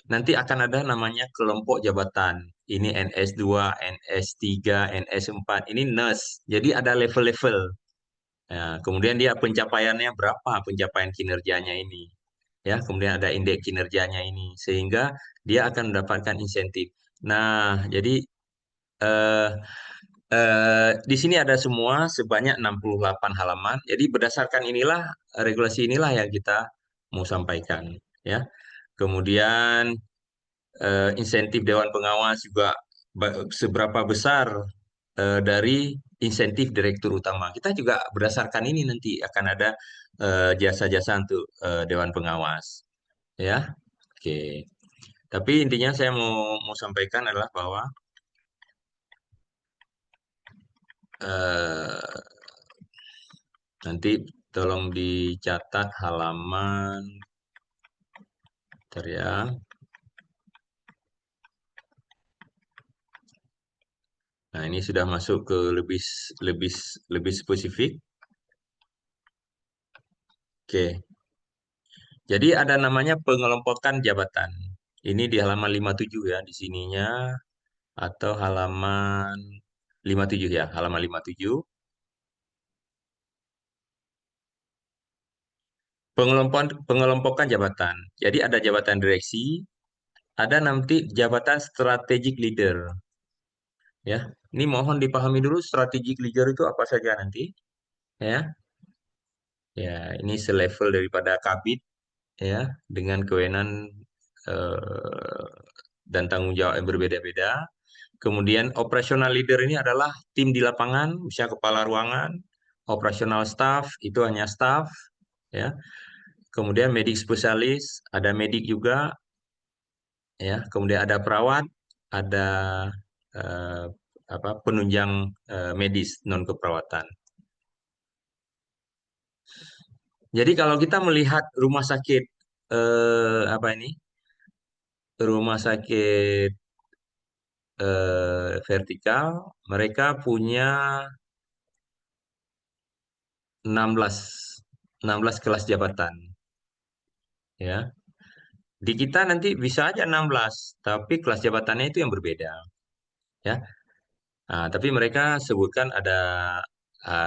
S1: Nanti akan ada namanya kelompok jabatan. Ini NS2, NS3, NS4. Ini nurse. Jadi ada level-level. Ya, kemudian dia pencapaiannya berapa, pencapaian kinerjanya ini. Ya, kemudian ada indeks kinerjanya ini. Sehingga dia akan mendapatkan insentif. Nah, jadi eh, di sini ada semua sebanyak 68 halaman. Jadi berdasarkan inilah, regulasi inilah yang kita mau sampaikan. Ya, kemudian insentif Dewan Pengawas juga seberapa besar dari insentif Direktur Utama. Kita juga berdasarkan ini nanti akan ada jasa-jasa untuk Dewan Pengawas. Ya, oke. Tapi intinya saya mau sampaikan adalah bahwa eh, nanti tolong dicatat halaman, bentar ya. Nah, ini sudah masuk ke lebih lebih spesifik. Oke. Jadi ada namanya pengelompokan jabatan. Ini di halaman 57 ya, di sininya atau halaman 57 ya, halaman 57. Pengelompokan jabatan. Jadi ada jabatan direksi, ada nanti jabatan strategic leader ya. Ini mohon dipahami dulu strategic leader itu apa saja nanti ya. Ya, ini selevel daripada kabid ya dengan kewenangan eh, dan tanggung jawab yang berbeda-beda. Kemudian operational leader ini adalah tim di lapangan, bisa kepala ruangan, operational staff itu hanya staff, ya. Kemudian medik spesialis, ada medik juga, ya. Kemudian ada perawat, ada eh, apa penunjang medis non keperawatan. Jadi kalau kita melihat rumah sakit apa ini, rumah sakit vertikal, mereka punya 16 16 kelas jabatan ya. Di kita nanti bisa aja 16 tapi kelas jabatannya itu yang berbeda ya. Nah, tapi mereka sebutkan ada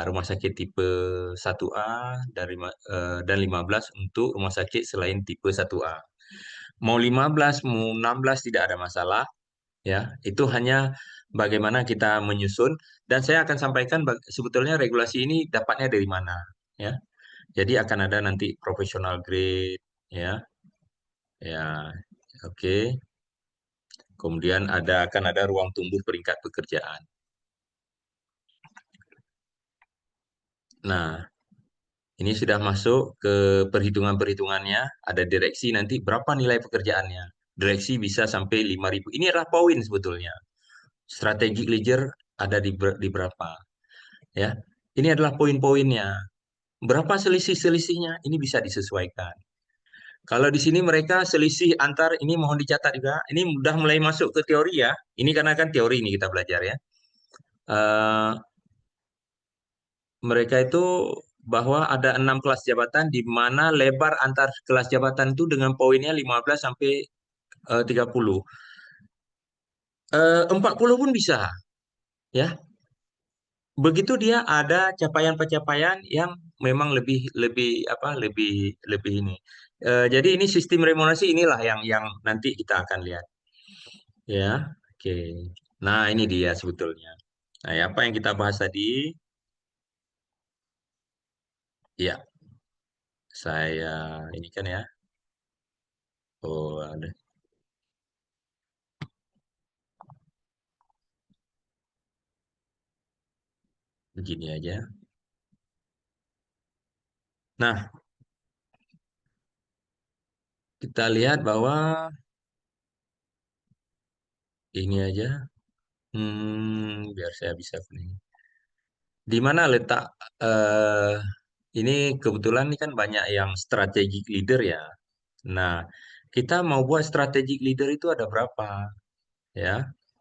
S1: rumah sakit tipe 1A dan 15 untuk rumah sakit selain tipe 1A. Mau 15, mau 16 tidak ada masalah ya. Itu hanya bagaimana kita menyusun dan saya akan sampaikan sebetulnya regulasi ini dapatnya dari mana ya. Jadi akan ada nanti professional grade ya. Ya, oke. Kemudian akan ada ruang tumbuh peringkat pekerjaan. Nah, Ini sudah masuk ke perhitungan-perhitungannya, ada direksi nanti berapa nilai pekerjaannya. Direksi bisa sampai 5.000. Ini adalah poin sebetulnya. Strategic leader ada di berapa, ya. Ini adalah poin-poinnya. Berapa selisih-selisihnya? Ini bisa disesuaikan. Kalau di sini mereka selisih antar ini mohon dicatat juga. Ini udah mulai masuk ke teori ya. Ini karena kan teori ini kita belajar ya. Eh, Mereka itu bahwa ada 6 kelas jabatan di mana lebar antar kelas jabatan itu dengan poinnya 15 sampai 30. 40 pun bisa ya. Begitu dia ada capaian-pencapaian yang memang lebih lebih apa lebih lebih ini. Jadi ini sistem remunerasi inilah yang nanti kita akan lihat ya. Oke. Nah, ini dia sebetulnya. Nah, apa yang kita bahas tadi? Ya, saya ini kan ya. Oh, ada begini aja. Nah, kita lihat bahwa ini aja. Biar saya bisa ini. Di mana letak eh ini kebetulan ini kan banyak yang strategic leader ya. Nah, kita mau buat strategic leader itu ada berapa ya?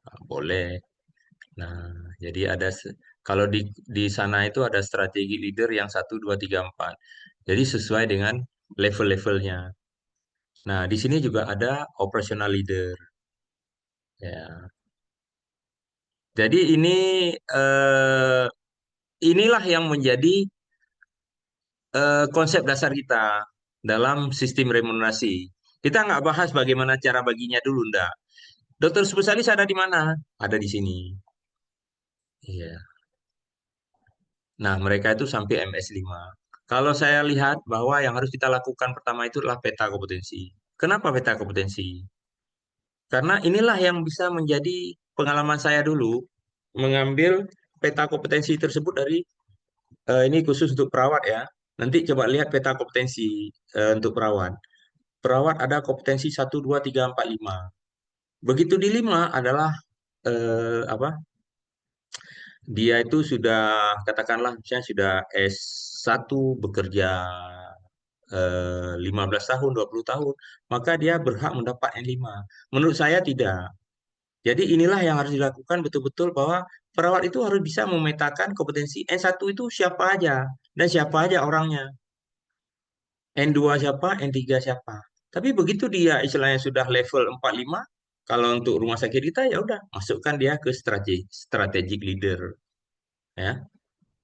S1: Nah, boleh. Nah, jadi ada kalau di sana itu ada strategic leader yang 1, 2, 3, 4. Jadi sesuai dengan level-levelnya. Nah, di sini juga ada operational leader ya. Jadi eh, inilah yang menjadi konsep dasar kita dalam sistem remunerasi. Kita nggak bahas bagaimana cara baginya dulu, ndak. Dokter spesialis ada di mana? Ada di sini. Iya. Nah, mereka itu sampai MS5. Kalau saya lihat bahwa yang harus kita lakukan pertama itu adalah peta kompetensi. Kenapa peta kompetensi? Karena inilah yang bisa menjadi pengalaman saya dulu mengambil peta kompetensi tersebut dari ini khusus untuk perawat ya. Nanti coba lihat peta kompetensi untuk perawat. Perawat ada kompetensi 1, 2, 3, 4, 5. Begitu di 5 adalah apa? Dia itu sudah katakanlah misalnya sudah S1 bekerja 15 tahun, 20 tahun, maka dia berhak mendapat N5. Menurut saya tidak. Jadi inilah yang harus dilakukan betul-betul bahwa perawat itu harus bisa memetakan kompetensi N1 itu siapa aja dan siapa aja orangnya. N2 siapa, N3 siapa. Tapi begitu dia istilahnya sudah level 4, 5, kalau untuk rumah sakit kita ya udah masukkan dia ke strategic leader ya.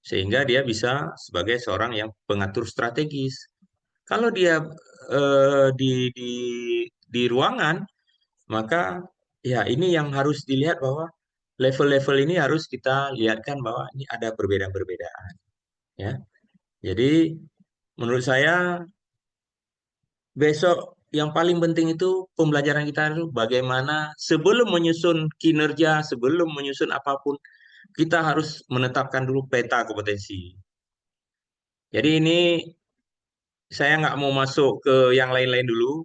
S1: Sehingga dia bisa sebagai seorang yang pengatur strategis. Kalau dia di di ruangan, maka ya ini yang harus dilihat bahwa level-level ini harus kita lihatkan bahwa ini ada perbedaan-perbedaan ya. Jadi menurut saya besok yang paling penting itu pembelajaran kita itu bagaimana sebelum menyusun kinerja, sebelum menyusun apapun, kita harus menetapkan dulu peta kompetensi. Jadi ini saya nggak mau masuk ke yang lain-lain dulu.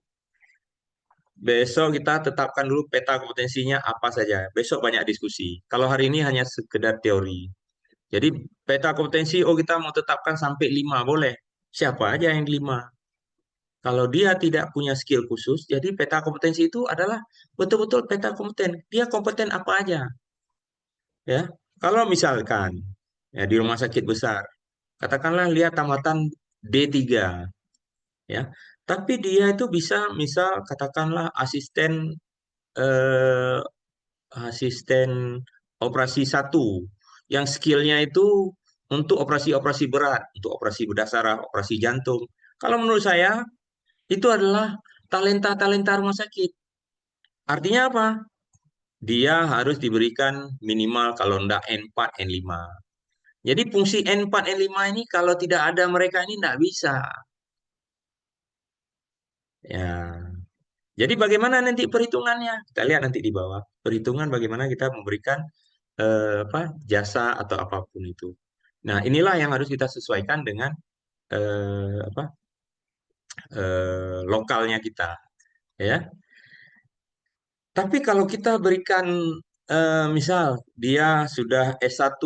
S1: Besok kita tetapkan dulu peta kompetensinya apa saja. Besok banyak diskusi. Kalau hari ini hanya sekedar teori. Jadi peta kompetensi, oh kita mau tetapkan sampai 5, boleh. Siapa aja yang 5? Kalau dia tidak punya skill khusus, jadi peta kompetensi itu adalah betul-betul peta kompeten. Dia kompeten apa aja, ya. Kalau misalkan ya di rumah sakit besar, katakanlah lihat tamatan D3, ya. Tapi dia itu bisa misal katakanlah eh, asisten operasi satu yang skillnya itu untuk operasi-operasi berat, untuk operasi bedah saraf, operasi jantung. Kalau menurut saya itu adalah talenta-talenta rumah sakit. Artinya apa? Dia harus diberikan minimal kalau enggak N4, N5. Jadi fungsi N4, N5 ini kalau tidak ada mereka ini enggak bisa. Ya. Jadi bagaimana nanti perhitungannya? Kita lihat nanti di bawah. Perhitungan bagaimana kita memberikan apa jasa atau apapun itu. Nah, inilah yang harus kita sesuaikan dengan apa lokalnya kita, ya. Tapi kalau kita berikan misal dia sudah S1,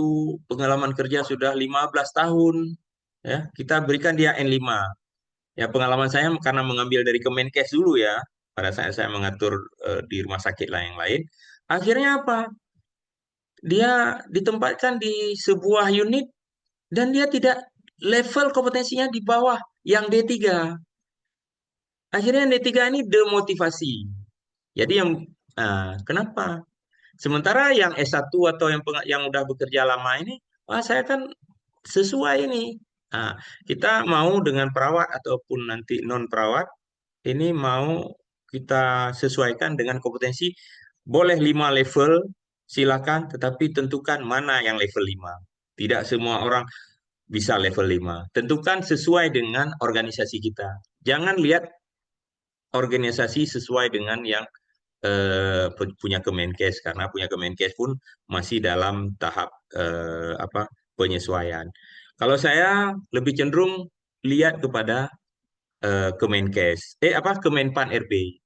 S1: pengalaman kerja sudah 15 tahun, ya, kita berikan dia N5. Ya, pengalaman saya karena mengambil dari Kemenkes dulu ya, pada saat saya mengatur di rumah sakit lain yang lain, akhirnya apa? Dia ditempatkan di sebuah unit dan dia tidak level kompetensinya di bawah yang D3. Akhirnya yang D3 ini demotivasi. Jadi kenapa? Sementara yang S1 atau yang udah bekerja lama ini, wah saya kan sesuai ini. Nah, kita mau dengan perawat ataupun nanti non perawat, ini mau kita sesuaikan dengan kompetensi. Boleh 5 level, silakan, tetapi tentukan mana yang level 5. Tidak semua orang bisa level 5. Tentukan sesuai dengan organisasi kita. Jangan lihat organisasi sesuai dengan yang punya Kemenkes, karena punya Kemenkes pun masih dalam tahap penyesuaian. Kalau saya lebih cenderung lihat kepada Kemenkes, Kemenpan RB.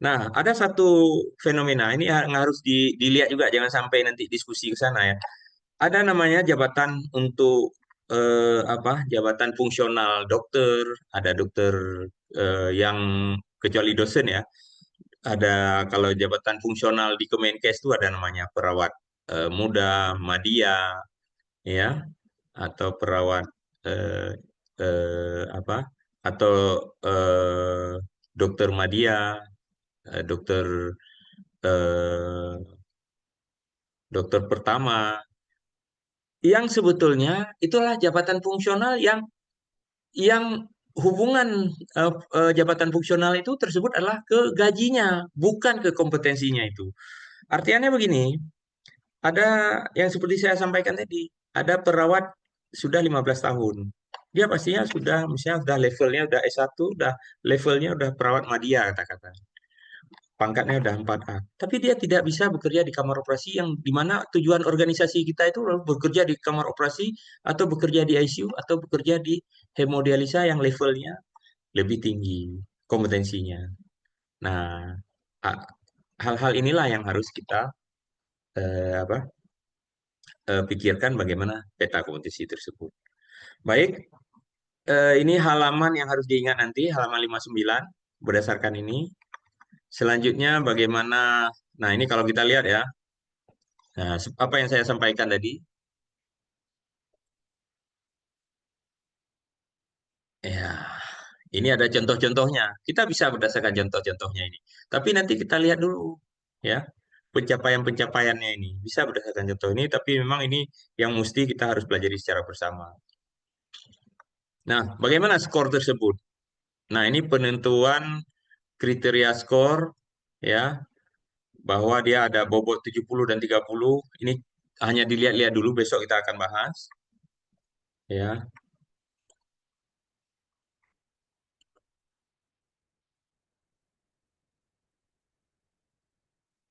S1: Nah, ada satu fenomena ini yang harus dilihat juga, jangan sampai nanti diskusi ke sana ya. Ada namanya jabatan untuk jabatan fungsional dokter, ada dokter yang kecuali dosen ya, ada kalau jabatan fungsional di Kemenkes itu ada namanya perawat muda, madya, ya, atau perawat eh, apa, atau eh, dokter madya, dokter eh, dokter pertama, yang sebetulnya itulah jabatan fungsional yang hubungan jabatan fungsional itu tersebut adalah ke gajinya, bukan ke kompetensinya itu. Artinya begini, ada yang seperti saya sampaikan tadi, ada perawat sudah 15 tahun. Dia pastinya sudah, misalnya sudah levelnya udah S1, udah levelnya udah perawat madya kata-kata. Pangkatnya udah 4A. Tapi dia tidak bisa bekerja di kamar operasi yang dimana tujuan organisasi kita itu bekerja di kamar operasi atau bekerja di ICU atau bekerja di hemodialisa yang levelnya lebih tinggi kompetensinya. Nah, a- hal-hal inilah yang harus kita eh, apa pikirkan bagaimana peta kompetensi tersebut. Baik, ini halaman yang harus diingat nanti, halaman 59 berdasarkan ini. Selanjutnya bagaimana, nah ini kalau kita lihat ya, nah, apa yang saya sampaikan tadi, ya ini ada contoh-contohnya. Kita bisa berdasarkan contoh-contohnya ini. Tapi nanti kita lihat dulu, ya, pencapaian-pencapaiannya ini. Bisa berdasarkan contoh ini, tapi memang ini yang mesti kita harus pelajari secara bersama. Nah, bagaimana skor tersebut? Nah, ini penentuan kriteria skor, ya, bahwa dia ada bobot 70 dan 30. Ini hanya dilihat-lihat dulu, besok kita akan bahas, ya.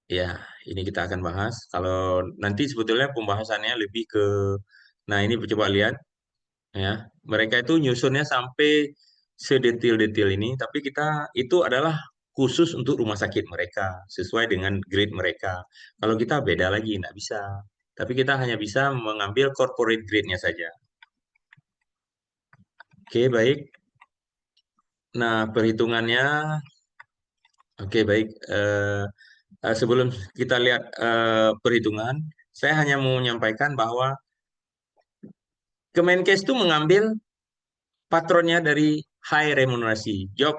S1: Ya, ini kita akan bahas. Kalau nanti sebetulnya pembahasannya lebih ke, nah ini coba lihat, ya. Mereka itu nyusunnya sampai sedetil-detil ini, tapi kita itu adalah khusus untuk rumah sakit mereka, sesuai dengan grade mereka. Kalau kita beda lagi, nggak bisa. Tapi kita hanya bisa mengambil corporate grade-nya saja. Oke, baik. Nah, perhitungannya, oke, baik. Sebelum kita lihat perhitungan, saya hanya mau menyampaikan bahwa Kemenkes itu mengambil patronnya dari high remunerasi, job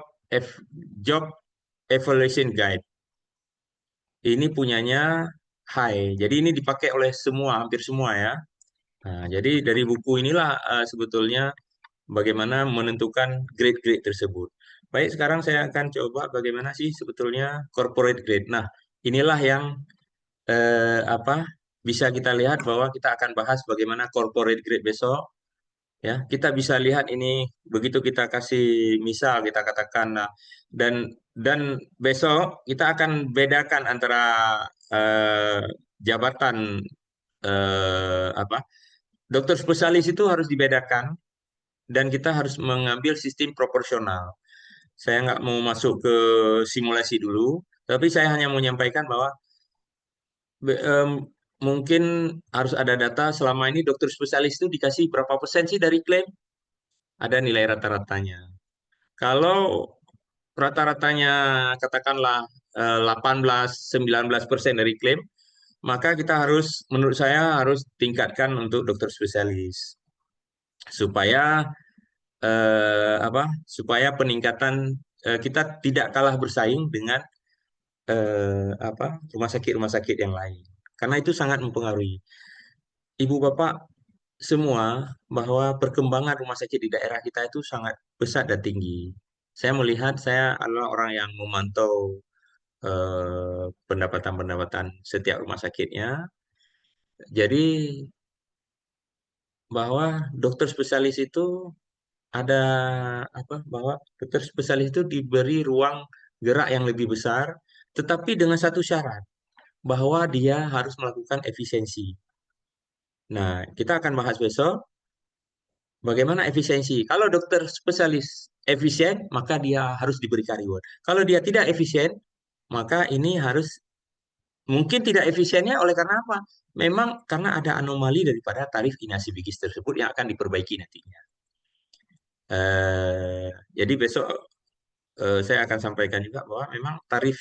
S1: evaluation guide. Ini punyanya high. Jadi ini dipakai oleh semua, hampir semua ya. Nah, jadi dari buku inilah sebetulnya bagaimana menentukan grade-grade tersebut. Baik, sekarang saya akan coba bagaimana sih sebetulnya corporate grade. Nah, inilah yang apa bisa kita lihat bahwa kita akan bahas bagaimana corporate grade besok. Ya, kita bisa lihat ini begitu kita kasih misal kita katakan, nah, dan dan besok kita akan bedakan antara eh, jabatan apa dokter spesialis itu harus dibedakan dan kita harus mengambil sistem proporsional. Saya nggak mau masuk ke simulasi dulu, tapi saya hanya mau menyampaikan bahwa be- em, mungkin harus ada data selama ini dokter spesialis itu dikasih berapa persen sih dari klaim? Ada nilai rata-ratanya. Kalau rata-ratanya katakanlah 18-19% dari klaim, maka kita harus, menurut saya harus tingkatkan untuk dokter spesialis supaya apa? Supaya peningkatan kita tidak kalah bersaing dengan apa? Rumah sakit yang lain. Karena itu sangat mempengaruhi. Ibu bapak semua bahwa perkembangan rumah sakit di daerah kita itu sangat besar dan tinggi. Saya melihat saya adalah orang yang memantau pendapatan-pendapatan setiap rumah sakitnya. Jadi bahwa dokter spesialis itu ada apa? Bahwa dokter spesialis itu diberi ruang gerak yang lebih besar, tetapi dengan satu syarat bahwa dia harus melakukan efisiensi. Nah, kita akan bahas besok bagaimana efisiensi. Kalau dokter spesialis efisien, maka dia harus diberikan reward. Kalau dia tidak efisien, maka ini harus mungkin tidak efisiennya oleh karena apa? Memang karena ada anomali daripada tarif inasi bigis tersebut yang akan diperbaiki nantinya. Eh, jadi besok saya akan sampaikan juga bahwa memang tarif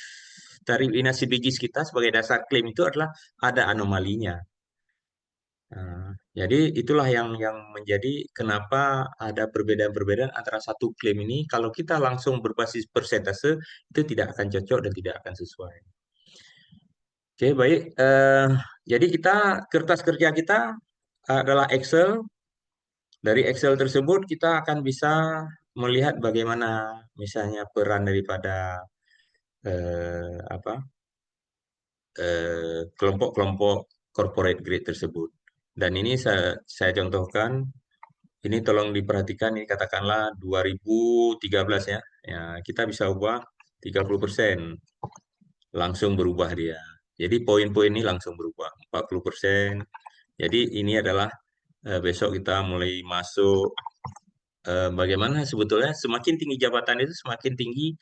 S1: tarif inasi bigis kita sebagai dasar klaim itu adalah ada anomalinya. Jadi itulah yang menjadi kenapa ada perbedaan-perbedaan antara satu klaim ini. Kalau kita langsung berbasis persentase itu tidak akan cocok dan tidak akan sesuai. Oke, baik. Jadi kita kertas kerja kita adalah Excel. Dari Excel tersebut kita akan bisa melihat bagaimana misalnya peran daripada apa kelompok-kelompok corporate grade tersebut. Dan ini saya contohkan. Ini tolong diperhatikan, ini katakanlah 2013 ya. Ya, kita bisa ubah 30%. Langsung berubah dia. Jadi poin-poin ini langsung berubah 40%. Jadi ini adalah besok kita mulai masuk bagaimana sebetulnya semakin tinggi jabatan itu semakin tinggi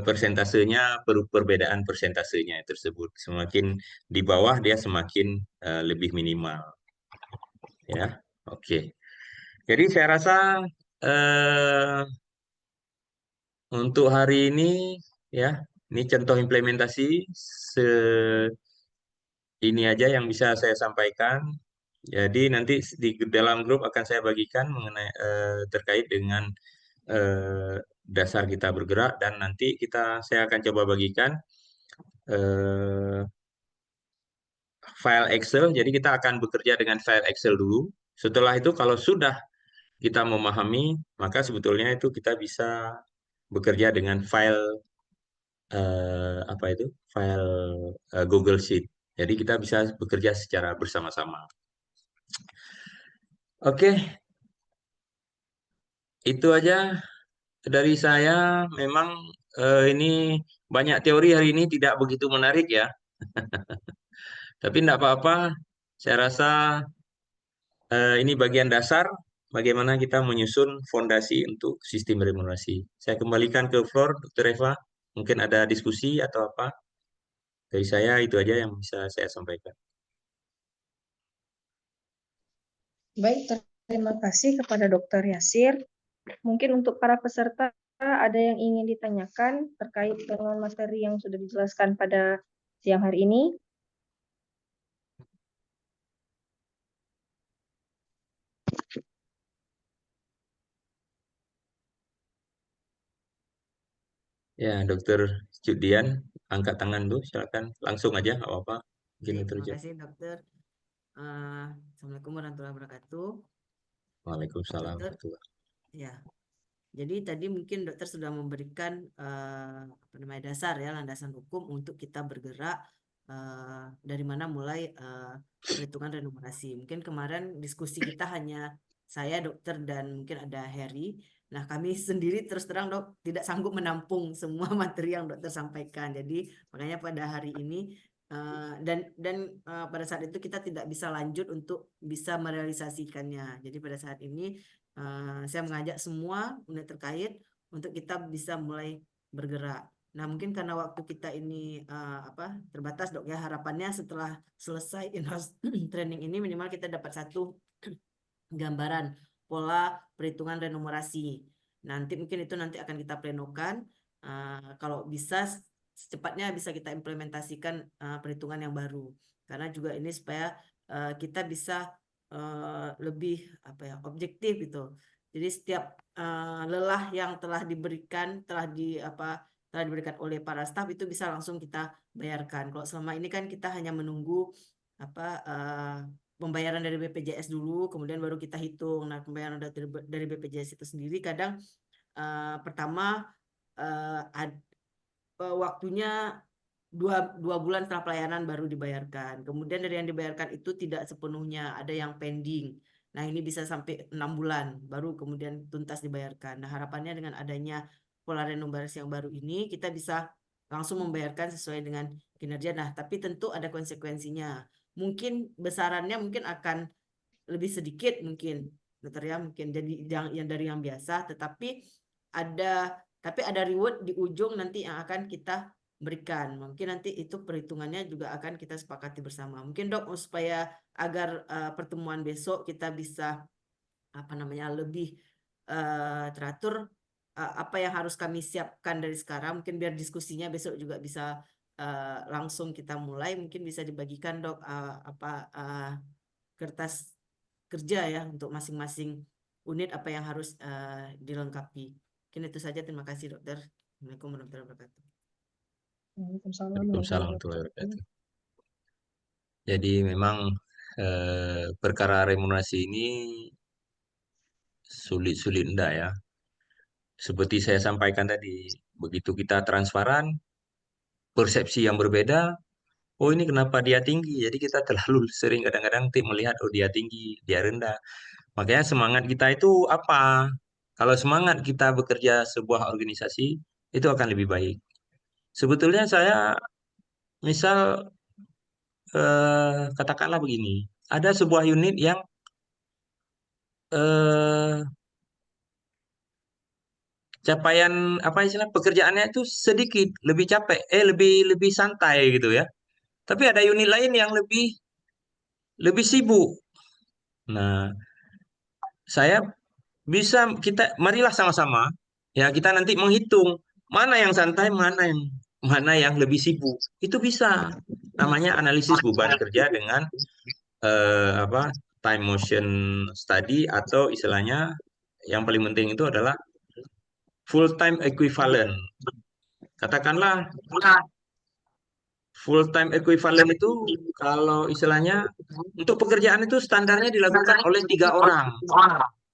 S1: persentasenya, perbedaan persentasenya tersebut. Semakin di bawah dia semakin lebih minimal ya. Oke. Jadi saya rasa eh, untuk hari ini ya, ini contoh implementasi se ini aja yang bisa saya sampaikan. Jadi nanti di dalam grup akan saya bagikan mengenai terkait dengan eh, dasar kita bergerak dan nanti saya akan coba bagikan eh, file Excel. Jadi kita akan bekerja dengan file Excel dulu. Setelah itu kalau sudah kita memahami, maka sebetulnya itu kita bisa bekerja dengan file apa itu? File Google Sheet. Jadi kita bisa bekerja secara bersama-sama. Oke, itu aja dari saya. Memang ini banyak teori hari ini tidak begitu menarik ya. Tapi tidak apa-apa. Saya rasa ini bagian dasar bagaimana kita menyusun fondasi untuk sistem remunerasi. Saya kembalikan ke floor, Dr. Eva. Mungkin ada diskusi atau apa? Dari saya itu aja yang bisa saya sampaikan.
S2: Baik, terima kasih kepada Dr. Yasir. Mungkin untuk para peserta ada yang ingin ditanyakan terkait dengan materi yang sudah dijelaskan pada siang hari ini.
S1: Ya, Dokter Judian, angkat tangan dulu, silakan. Langsung aja, nggak apa-apa. Mungkin
S3: Oke,
S1: Dokter
S3: terima
S1: Judian.
S3: kasih dokter. Assalamualaikum warahmatullahi wabarakatuh.
S1: Waalaikumsalam
S3: Dokter,
S1: warahmatullahi.
S3: ya. Jadi tadi mungkin dokter sudah memberikan apa namanya dasar ya landasan hukum untuk kita bergerak dari mana mulai perhitungan remunerasi. Mungkin kemarin diskusi kita hanya saya dokter dan mungkin ada Heri. Nah kami sendiri terus terang dok tidak sanggup menampung semua materi yang dokter sampaikan. Jadi makanya pada hari ini pada saat itu kita tidak bisa lanjut untuk bisa merealisasikannya. Jadi pada saat ini saya mengajak semua unit terkait untuk kita bisa mulai bergerak. Nah, mungkin karena waktu kita ini terbatas, Dok ya. Harapannya setelah selesai in-house training ini minimal kita dapat satu gambaran pola perhitungan renumerasi. Nanti mungkin itu nanti akan kita plenokan. Kalau bisa secepatnya bisa kita implementasikan perhitungan yang baru. Karena juga ini supaya kita bisa lebih objektif gitu. Jadi setiap lelah yang telah diberikan oleh para staf itu bisa langsung kita bayarkan. Kalau selama ini kan kita hanya menunggu pembayaran dari BPJS dulu, kemudian baru kita hitung. Nah, pembayaran dari BPJS itu sendiri kadang pertama waktunya dua bulan setelah pelayanan baru dibayarkan. Kemudian dari yang dibayarkan itu tidak sepenuhnya, ada yang pending. Nah, ini bisa sampai 6 bulan baru kemudian tuntas dibayarkan. Nah, harapannya dengan adanya pola renumerasi yang baru ini kita bisa langsung membayarkan sesuai dengan kinerja. Nah, tapi tentu ada konsekuensinya. Mungkin besarannya mungkin akan lebih sedikit mungkin, dokter ya, mungkin jadi yang dari yang biasa, tapi ada reward di ujung nanti yang akan kita berikan. Mungkin nanti itu perhitungannya juga akan kita sepakati bersama. Mungkin Dok, supaya agar pertemuan besok kita bisa lebih teratur, apa yang harus kami siapkan dari sekarang, mungkin biar diskusinya besok juga bisa langsung kita mulai. Mungkin bisa dibagikan Dok kertas kerja ya untuk masing-masing unit apa yang harus dilengkapi. Mungkin itu saja. Terima kasih dokter. Assalamualaikum warahmatullahi wabarakatuh.
S2: Waalaikumsalam
S1: Waalaikumsalam
S2: warahmatullahi
S1: warahmatullahi
S2: wabarakatuh.
S1: wabarakatuh. Jadi memang perkara remunerasi ini sulit-sulit enggak ya. Seperti saya sampaikan tadi, begitu kita transparan, persepsi yang berbeda, oh ini kenapa dia tinggi? Jadi kita terlalu sering kadang-kadang melihat, oh dia tinggi, dia rendah. Makanya semangat kita itu apa? Kalau semangat kita bekerja sebuah organisasi, itu akan lebih baik. Sebetulnya saya, misal, katakanlah begini, ada sebuah unit yang eh, capaian apa istilah pekerjaannya itu sedikit, lebih capek, lebih lebih santai gitu ya. Tapi ada unit lain yang lebih lebih sibuk. Nah, saya marilah sama-sama ya kita nanti menghitung mana yang santai, mana yang lebih sibuk. Itu bisa. Namanya analisis beban kerja dengan time motion study, atau istilahnya yang paling penting itu adalah full time equivalent. Katakanlah full time equivalent itu kalau istilahnya untuk pekerjaan itu standarnya dilakukan oleh 3 orang.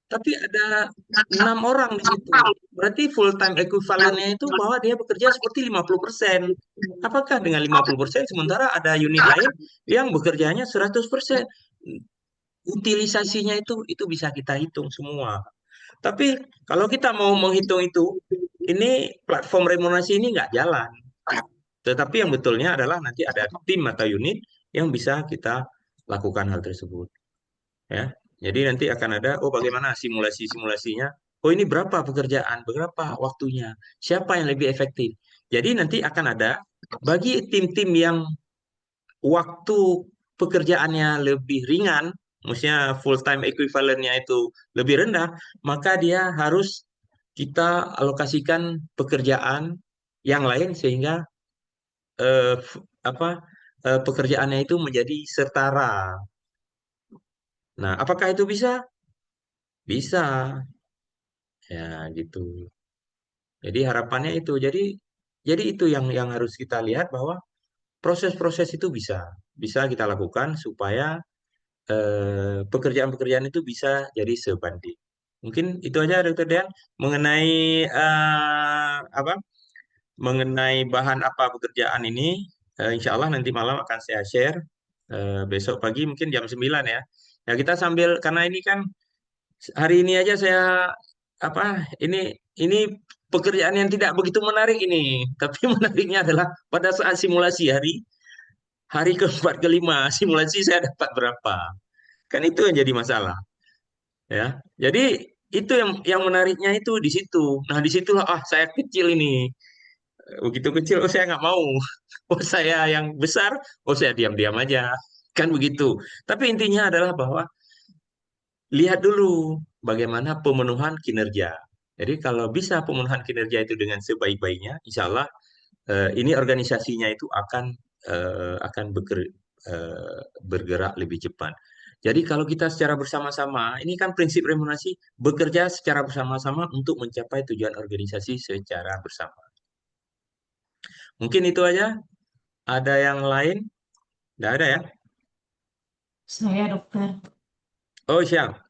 S1: Tapi ada 6 orang di situ. Berarti full time equivalentnya itu bahwa dia bekerja seperti 50%. Apakah dengan 50% sementara ada unit lain yang bekerjanya 100%? Utilisasinya itu bisa kita hitung semua. Tapi kalau kita mau menghitung itu, ini platform remunerasi ini nggak jalan. Tetapi yang betulnya adalah nanti ada tim atau unit yang bisa kita lakukan hal tersebut. Ya, jadi nanti akan ada, oh bagaimana simulasinya? Oh ini berapa pekerjaan, berapa waktunya, siapa yang lebih efektif. Jadi nanti akan ada bagi tim-tim yang waktu pekerjaannya lebih ringan, maksudnya full time equivalentnya itu lebih rendah, maka dia harus kita alokasikan pekerjaan yang lain sehingga eh, f- apa pekerjaannya itu menjadi setara. Nah, apakah itu bisa? Bisa, ya gitu. Jadi harapannya itu. Jadi itu yang harus kita lihat bahwa proses-proses itu bisa kita lakukan supaya pekerjaan-pekerjaan itu bisa jadi sebanding. Mungkin itu aja, Dokter Dean, mengenai apa? Mengenai bahan apa pekerjaan ini. Insya Allah nanti malam akan saya share. Besok pagi mungkin jam 9 ya. Ya kita sambil, karena ini kan hari ini aja saya ini pekerjaan yang tidak begitu menarik ini. Tapi menariknya adalah pada saat simulasi hari keempat kelima simulasi saya dapat berapa. Kan itu yang jadi masalah, ya. Jadi Itu yang menariknya itu di situ. Nah, disitulah saya kecil ini. Begitu kecil, saya nggak mau. Oh, saya yang besar, saya diam-diam aja. Kan begitu. Tapi intinya adalah bahwa lihat dulu bagaimana pemenuhan kinerja. Jadi kalau bisa pemenuhan kinerja itu dengan sebaik-baiknya, insya Allah ini organisasinya itu akan bergerak lebih cepat. Jadi kalau kita secara bersama-sama, ini kan prinsip remunerasi bekerja secara bersama-sama untuk mencapai tujuan organisasi secara bersama. Mungkin itu aja. Ada yang lain? Tidak ada ya?
S4: Saya dokter.
S1: Oh, siap.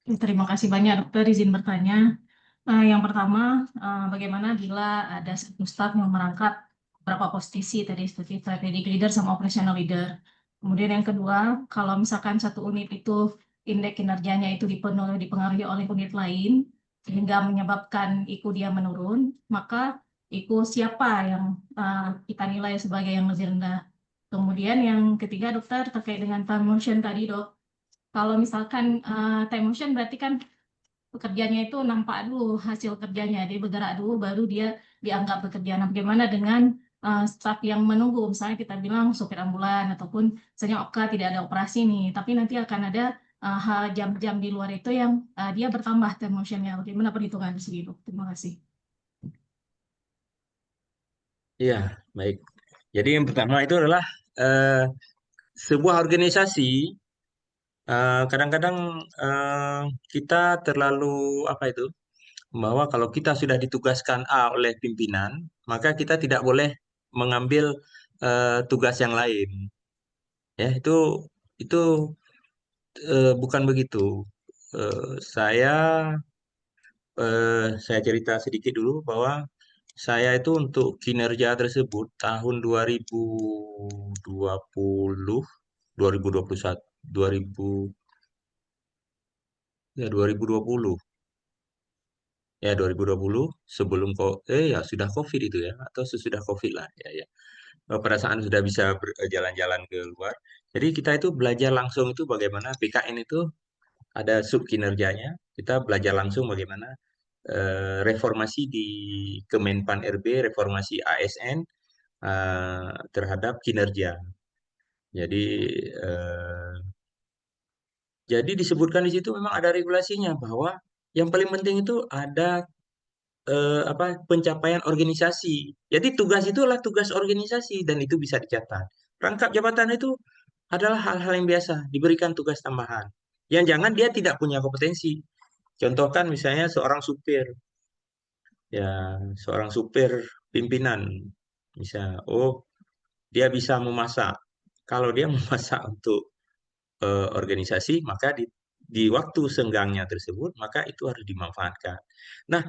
S4: Terima kasih banyak dokter izin bertanya. Yang pertama, bagaimana bila ada satu staf yang merangkap beberapa posisi tadi seperti strategic leader sama operational leader. Kemudian yang kedua, kalau misalkan satu unit itu indeks kinerjanya itu dipengaruhi oleh unit lain sehingga menyebabkan IKU dia menurun, maka IKU siapa yang kita nilai sebagai yang lebih rendah. Kemudian yang ketiga dokter terkait dengan time motion tadi dok. Kalau misalkan time motion berarti kan pekerjaannya itu nampak dulu hasil kerjanya, dia bergerak dulu baru dia dianggap bekerja. Nah, bagaimana dengan staf yang menunggu, misalnya kita bilang sopir ambulan ataupun misalnya Oka tidak ada operasi nih, tapi nanti akan ada jam-jam di luar itu yang dia bertambah time motionnya. Bagaimana perhitungan di sini, Dok? Terima kasih.
S1: Iya, baik. Jadi yang pertama itu adalah eh, sebuah organisasi kadang-kadang kita terlalu apa itu bahwa kalau kita sudah ditugaskan A oleh pimpinan, maka kita tidak boleh mengambil tugas yang lain. Ya, itu bukan begitu. Saya saya cerita sedikit dulu bahwa saya itu untuk kinerja tersebut tahun 2020, 2021, 2000 ya 2020. Ya 2020 sebelum ya sudah COVID itu ya atau sesudah COVID lah ya ya. Pada saat sudah bisa berjalan-jalan ke luar. Jadi kita itu belajar langsung itu bagaimana PKN itu ada sub kinerjanya. Kita belajar langsung bagaimana reformasi di Kemenpan RB, reformasi ASN terhadap kinerja. Jadi eh, jadi disebutkan di situ memang ada regulasinya bahwa yang paling penting itu ada pencapaian organisasi. Jadi tugas itu adalah tugas organisasi dan itu bisa dicatat. Rangkap jabatan itu adalah hal-hal yang biasa, diberikan tugas tambahan. Yang jangan dia tidak punya kompetensi. Contohkan misalnya seorang supir pimpinan, misalnya, dia bisa memasak. Kalau dia memasak untuk organisasi, maka di waktu senggangnya tersebut, maka itu harus dimanfaatkan. Nah,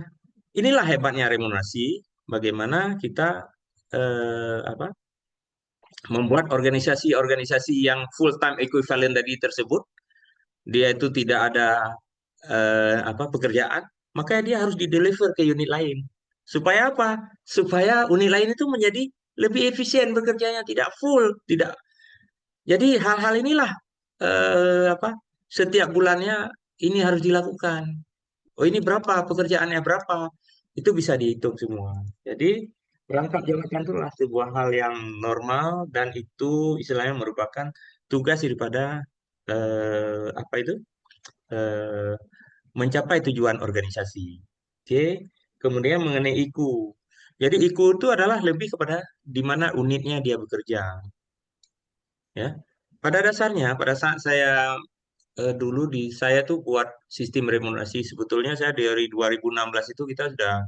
S1: inilah hebatnya remunerasi, bagaimana kita membuat organisasi-organisasi yang full time equivalent tadi tersebut, dia itu tidak ada pekerjaan, maka dia harus dideliver ke unit lain. Supaya apa? Supaya unit lain itu menjadi lebih efisien bekerjanya, tidak full, tidak. Jadi hal-hal inilah setiap bulannya ini harus dilakukan. Oh, ini berapa pekerjaannya berapa? Itu bisa dihitung semua. Jadi perangkap jabatan itu adalah sebuah hal yang normal dan itu istilahnya merupakan tugas daripada apa itu eh, mencapai tujuan organisasi. Oke. Kemudian mengenai IKU. Jadi IKU itu adalah lebih kepada di mana unitnya dia bekerja. Ya. Pada dasarnya, pada saat saya dulu saya tuh buat sistem remunerasi. Sebetulnya saya dari 2016 itu kita sudah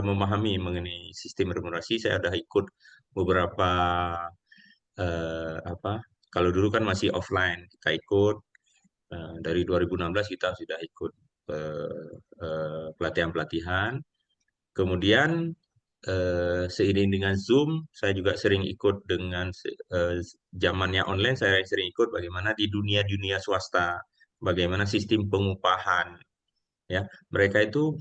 S1: memahami mengenai sistem remunerasi. Saya sudah ikut beberapa apa? Kalau dulu kan masih offline, kita ikut dari 2016 kita sudah ikut pelatihan-pelatihan. Kemudian seiring dengan Zoom, saya juga sering ikut dengan zamannya online. Saya sering ikut bagaimana di dunia swasta, bagaimana sistem pengupahan. Ya, mereka itu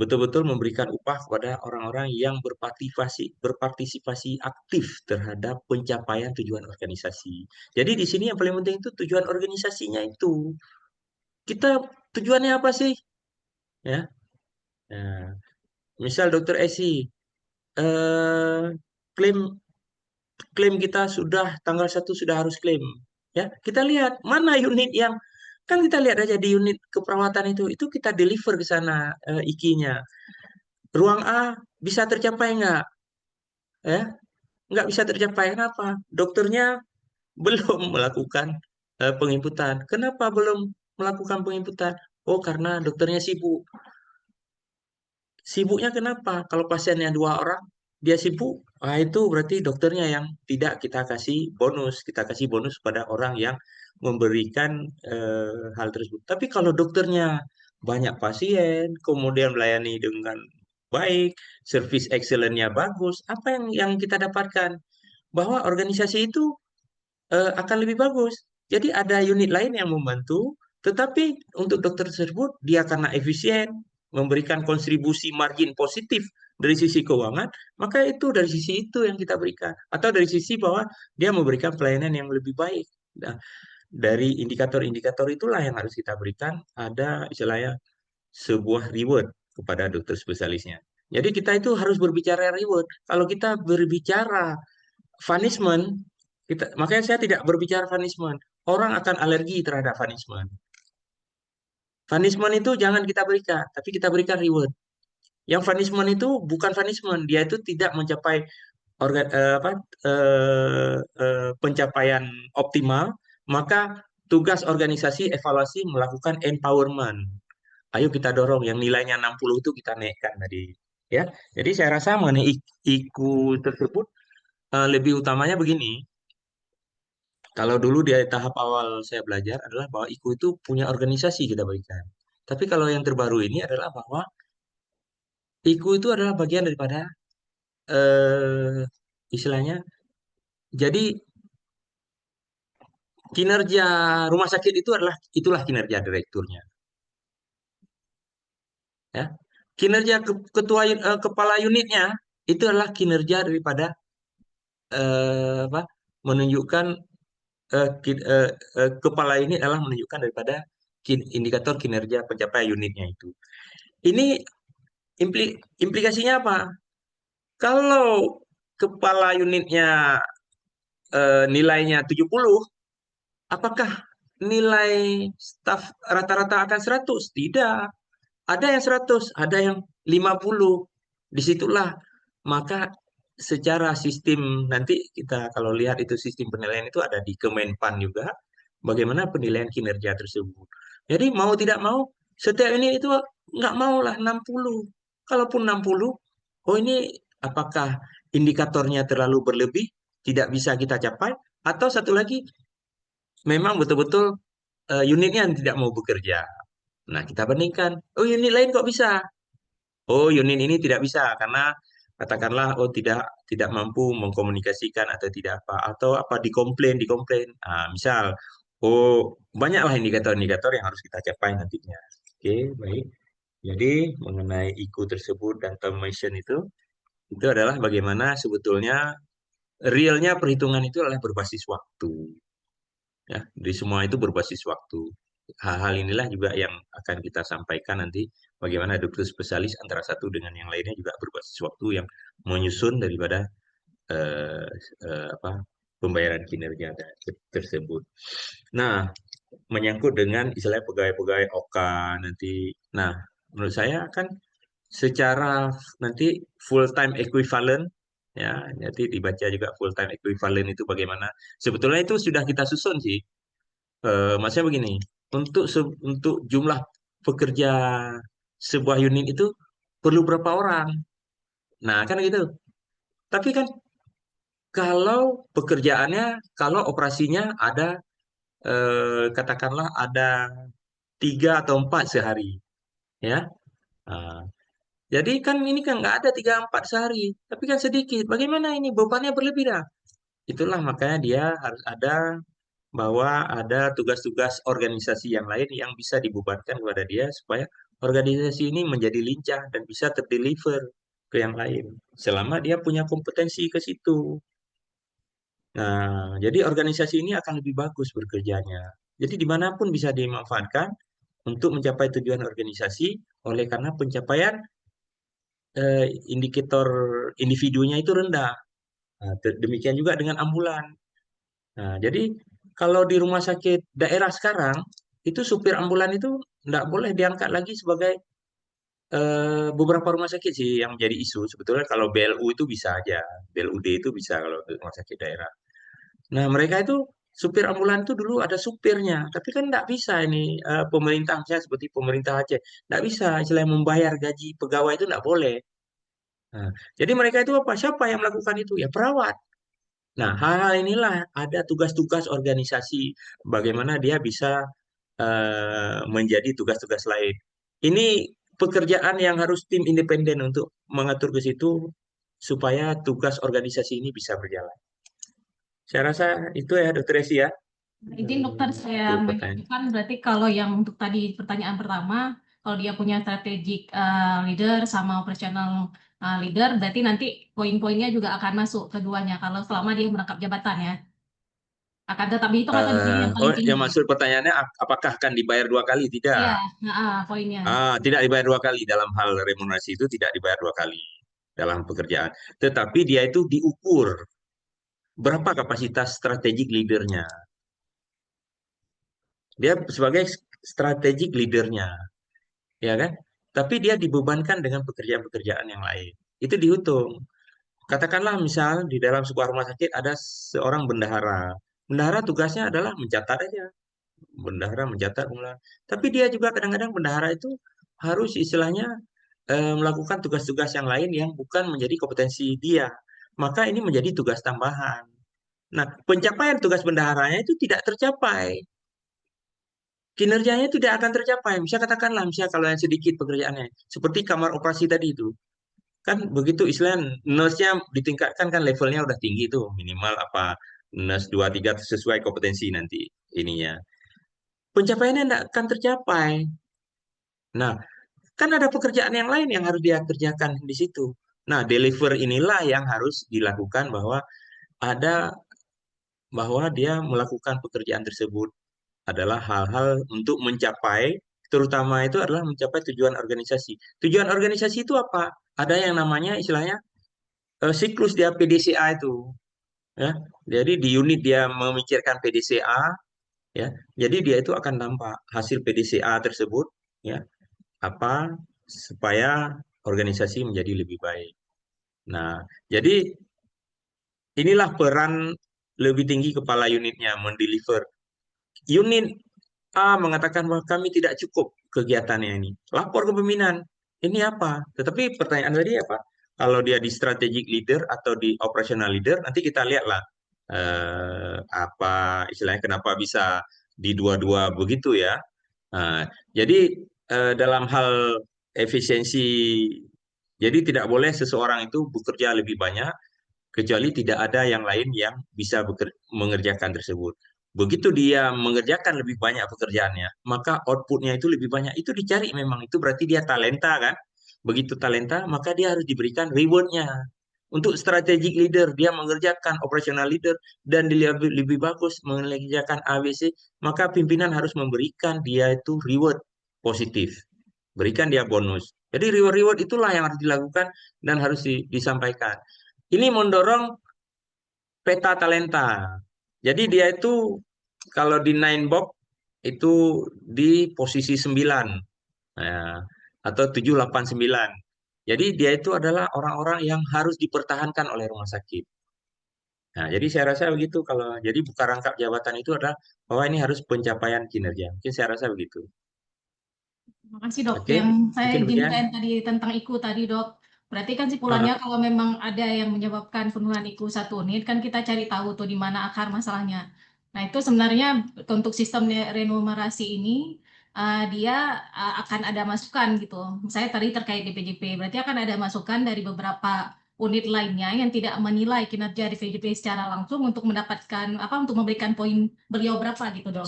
S1: betul-betul memberikan upah kepada orang-orang yang berpartisipasi aktif terhadap pencapaian tujuan organisasi. Jadi di sini yang paling penting itu tujuan organisasinya itu. kita tujuannya apa sih? Ya, nah, misal Dokter Esi klaim klaim kita sudah tanggal 1 sudah harus klaim. Ya, kita lihat mana unit yang kan kita lihat aja di unit keperawatan itu kita deliver ke sana IKI-nya. Ruang A bisa tercapai nggak? Ya, nggak bisa tercapai. Kenapa? Dokternya belum melakukan penginputan. Kenapa belum melakukan penginputan? Oh, karena dokternya sibuk. Sibuknya kenapa? Kalau pasiennya 2 orang, dia sibuk, itu berarti dokternya yang tidak kita kasih bonus. Kita kasih bonus pada orang yang memberikan hal tersebut. Tapi kalau dokternya banyak pasien, kemudian melayani dengan baik, service excellence-nya bagus, apa yang kita dapatkan? Bahwa organisasi itu akan lebih bagus. Jadi ada unit lain yang membantu, tetapi untuk dokter tersebut dia karena efisien, memberikan kontribusi margin positif dari sisi keuangan, maka itu dari sisi itu yang kita berikan. Atau dari sisi bahwa dia memberikan pelayanan yang lebih baik. Nah, dari indikator-indikator itulah yang harus kita berikan, ada istilahnya sebuah reward kepada dokter spesialisnya. Jadi kita itu harus berbicara reward. Kalau kita berbicara punishment, makanya saya tidak berbicara punishment. Orang akan alergi terhadap punishment. Punishment itu jangan kita berikan, tapi kita berikan reward. Yang punishment itu bukan punishment, dia itu tidak mencapai pencapaian optimal, maka tugas organisasi evaluasi melakukan empowerment. Ayo kita dorong yang nilainya 60 itu kita naikkan tadi. Ya, jadi saya rasa mengenai IKU tersebut lebih utamanya begini. Kalau dulu di tahap awal saya belajar adalah bahwa IKU itu punya organisasi kita berikan. Tapi kalau yang terbaru ini adalah bahwa IKU itu adalah bagian daripada eh, istilahnya. Jadi kinerja rumah sakit itu itulah kinerja direkturnya. Ya, kinerja kepala unitnya itu adalah kinerja daripada apa? Menunjukkan kepala ini adalah menunjukkan daripada indikator kinerja pencapaian unitnya itu. Ini implikasinya apa? Kalau kepala unitnya nilainya 70, apakah nilai staf rata-rata akan 100? Tidak. Ada yang 100, ada yang 50. Disitulah maka secara sistem nanti kita kalau lihat itu sistem penilaian itu ada di Kemenpan juga bagaimana penilaian kinerja tersebut. Jadi mau tidak mau setiap ini itu nggak mau lah 60. Kalaupun 60, oh ini apakah indikatornya terlalu berlebih tidak bisa kita capai atau satu lagi memang betul-betul unitnya yang tidak mau bekerja. Nah, kita bandingkan. Oh, unit lain kok bisa? Oh, unit ini tidak bisa karena katakanlah oh tidak mampu mengkomunikasikan atau tidak apa atau apa dikomplain. Misal oh banyaklah indikator-indikator yang harus kita capai nantinya. Oke, baik. Jadi mengenai IQ tersebut dan automation itu adalah bagaimana sebetulnya realnya perhitungan itu adalah berbasis waktu. Ya, di semua itu berbasis waktu. Hal-hal inilah juga yang akan kita sampaikan nanti bagaimana dokter spesialis antara satu dengan yang lainnya juga berbasis waktu yang menyusun daripada eh, apa pembayaran kinerja tersebut. Nah, menyangkut dengan istilah pegawai-pegawai OKA nanti. Nah, menurut saya kan secara nanti full time equivalent ya, nanti dibaca juga full time equivalent itu bagaimana. Sebetulnya itu sudah kita susun sih. Maksudnya begini, untuk jumlah pekerja sebuah unit itu perlu berapa orang? Nah, kan gitu. Tapi kan kalau pekerjaannya, kalau operasinya ada katakanlah ada 3 atau 4 sehari, ya. Nah, jadi kan ini kan nggak ada 3 4 sehari, tapi kan sedikit. Bagaimana ini bebannya berlebih dah? Itulah makanya dia harus ada bahwa ada tugas-tugas organisasi yang lain yang bisa dibebankan kepada dia supaya organisasi ini menjadi lincah dan bisa terdeliver ke yang lain selama dia punya kompetensi ke situ. Nah, jadi organisasi ini akan lebih bagus bekerjanya. Jadi dimanapun bisa dimanfaatkan untuk mencapai tujuan organisasi oleh karena pencapaian indikator individunya itu rendah. Nah, demikian juga dengan ambulan. Nah, jadi kalau di rumah sakit daerah sekarang, itu supir ambulan itu nggak boleh diangkat lagi sebagai beberapa rumah sakit sih yang menjadi isu. Sebetulnya kalau BLU itu bisa aja, BLUD itu bisa kalau di rumah sakit daerah. Nah, mereka itu supir ambulan itu dulu ada supirnya, tapi kan nggak bisa ini pemerintah misalnya seperti pemerintah Aceh, nggak bisa istilahnya membayar gaji pegawai itu nggak boleh. Nah, jadi mereka itu apa? Siapa yang melakukan itu? Ya perawat. Nah, hal-hal inilah ada tugas-tugas organisasi bagaimana dia bisa menjadi tugas-tugas lain. Ini pekerjaan yang harus tim independen untuk mengatur ke situ supaya tugas organisasi ini bisa berjalan. Saya rasa itu ya, Dokter Esi ya.
S4: Izin dokter saya
S1: Untuk pertanyaan.
S4: mengingatkan berarti kalau yang untuk tadi pertanyaan pertama, kalau dia punya strategic leader sama operational leader, berarti nanti poin-poinnya juga akan masuk keduanya kalau selama dia merangkap jabatan ya. Akan tetap dihitung atau dipilih yang paling
S1: Yang
S4: tinggi.
S1: maksud pertanyaannya apakah akan dibayar 2 kali?
S4: Iya,
S1: Tidak.
S4: poinnya.
S1: Tidak dibayar 2 kali dalam hal remunerasi itu tidak dibayar 2 kali dalam pekerjaan. Tetapi dia itu diukur berapa kapasitas strategic leadernya. Dia sebagai strategic leadernya, ya kan? Tapi dia dibebankan dengan pekerjaan-pekerjaan yang lain. Itu dihitung. Katakanlah misal di dalam sebuah rumah sakit ada seorang bendahara. Bendahara tugasnya adalah mencatat aja. Bendahara mencatat pengeluaran. Tapi dia juga kadang-kadang bendahara itu harus istilahnya melakukan tugas-tugas yang lain yang bukan menjadi kompetensi dia. Maka ini menjadi tugas tambahan. Nah, pencapaian tugas bendaharanya itu tidak tercapai. Kinerjanya tidak akan tercapai. Misalnya katakanlah, misalnya kalau yang sedikit pekerjaannya, seperti kamar operasi tadi itu, kan begitu istilahnya nurse-nya ditingkatkan kan levelnya udah tinggi tuh, minimal apa nurse 2 3 sesuai kompetensi nanti ininya. Pencapaiannya tidak akan tercapai. Nah, kan ada pekerjaan yang lain yang harus dia kerjakan di situ. Nah, deliver inilah yang harus dilakukan ada bahwa dia melakukan pekerjaan tersebut adalah hal-hal untuk mencapai, terutama itu adalah mencapai tujuan organisasi. Tujuan organisasi itu apa? Ada yang namanya istilahnya siklus dia PDCA itu, ya. Jadi di unit dia memikirkan PDCA, ya. Jadi dia itu akan nampak hasil PDCA tersebut, ya, apa supaya organisasi menjadi lebih baik. Nah, jadi inilah peran lebih tinggi kepala unitnya mendeliver. Unit A mengatakan bahwa kami tidak cukup kegiatannya ini. Lapor ke pimpinan. Ini apa? Tetapi pertanyaan tadi apa? Kalau dia di strategic leader atau di operational leader, nanti kita lihatlah apa istilahnya kenapa bisa di dua-dua begitu ya. Nah, jadi dalam hal efisiensi, jadi tidak boleh seseorang itu bekerja lebih banyak kecuali tidak ada yang lain yang bisa mengerjakan tersebut. Begitu dia mengerjakan lebih banyak pekerjaannya, maka outputnya itu lebih banyak. Itu dicari memang, itu berarti dia talenta kan? Begitu talenta, maka dia harus diberikan rewardnya. Untuk strategic leader, dia mengerjakan operational leader dan dia lebih bagus mengerjakan ABC, maka pimpinan harus memberikan dia itu reward positif. Berikan dia bonus. Jadi reward-reward itulah yang harus dilakukan dan harus disampaikan. Ini mendorong peta talenta. Jadi dia itu kalau di nine box itu di posisi 9 ya, atau 7, 8, 9. Jadi dia itu adalah orang-orang yang harus dipertahankan oleh rumah sakit. Nah, jadi saya rasa begitu kalau jadi buka rangkap jabatan itu adalah bahwa ini harus pencapaian kinerja. Mungkin saya rasa begitu.
S4: Terima kasih dok.
S1: Oke,
S4: Yang saya
S1: mungkin demikian.
S4: izinkan tadi tentang IKU tadi dok. Berarti kan simpulannya
S1: Ah,
S4: kalau memang ada yang menyebabkan penurunan IKU 1 unit kan kita cari tahu tuh di mana akar masalahnya. Nah itu sebenarnya untuk sistem remunerasi ini dia akan ada masukan gitu. Saya tadi terkait DPJP. Berarti akan ada masukan dari beberapa unit lainnya yang tidak menilai kinerja DPJP secara langsung untuk mendapatkan apa untuk memberikan poin beliau berapa gitu dok.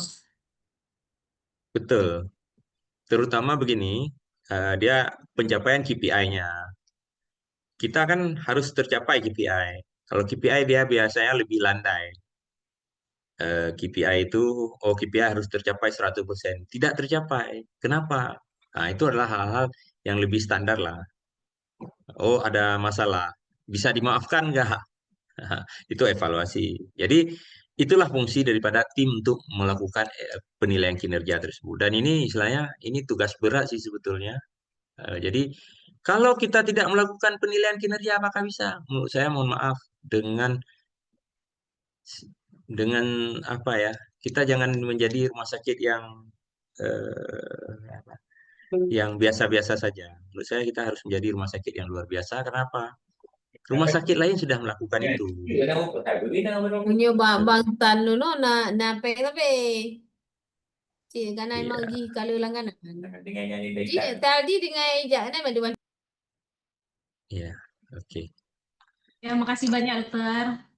S1: betul. Terutama begini, dia pencapaian KPI-nya. Kita kan harus tercapai KPI. Kalau KPI dia biasanya lebih landai. KPI itu, oh KPI harus tercapai 100%. Tidak tercapai. Kenapa? Nah, itu adalah hal-hal yang lebih standar lah. Oh, ada masalah. Bisa dimaafkan nggak? Itu evaluasi. Jadi, itulah fungsi daripada tim untuk melakukan penilaian kinerja tersebut. Dan ini istilahnya, ini tugas berat sih sebetulnya. Jadi, kalau kita tidak melakukan penilaian kinerja, apakah bisa? Menurut saya, mohon maaf, dengan apa ya, kita jangan menjadi rumah sakit apa, yang biasa-biasa saja. Menurut saya kita harus menjadi rumah sakit yang luar biasa. Kenapa? Rumah sakit lain sudah melakukan itu.
S3: Punya bangtan dulu na pe tapi karena
S1: Iya,
S3: emang kalau langganan. Tadi dengan ejak na madu.
S1: iya, oke.
S4: Ya, makasih banyak dokter.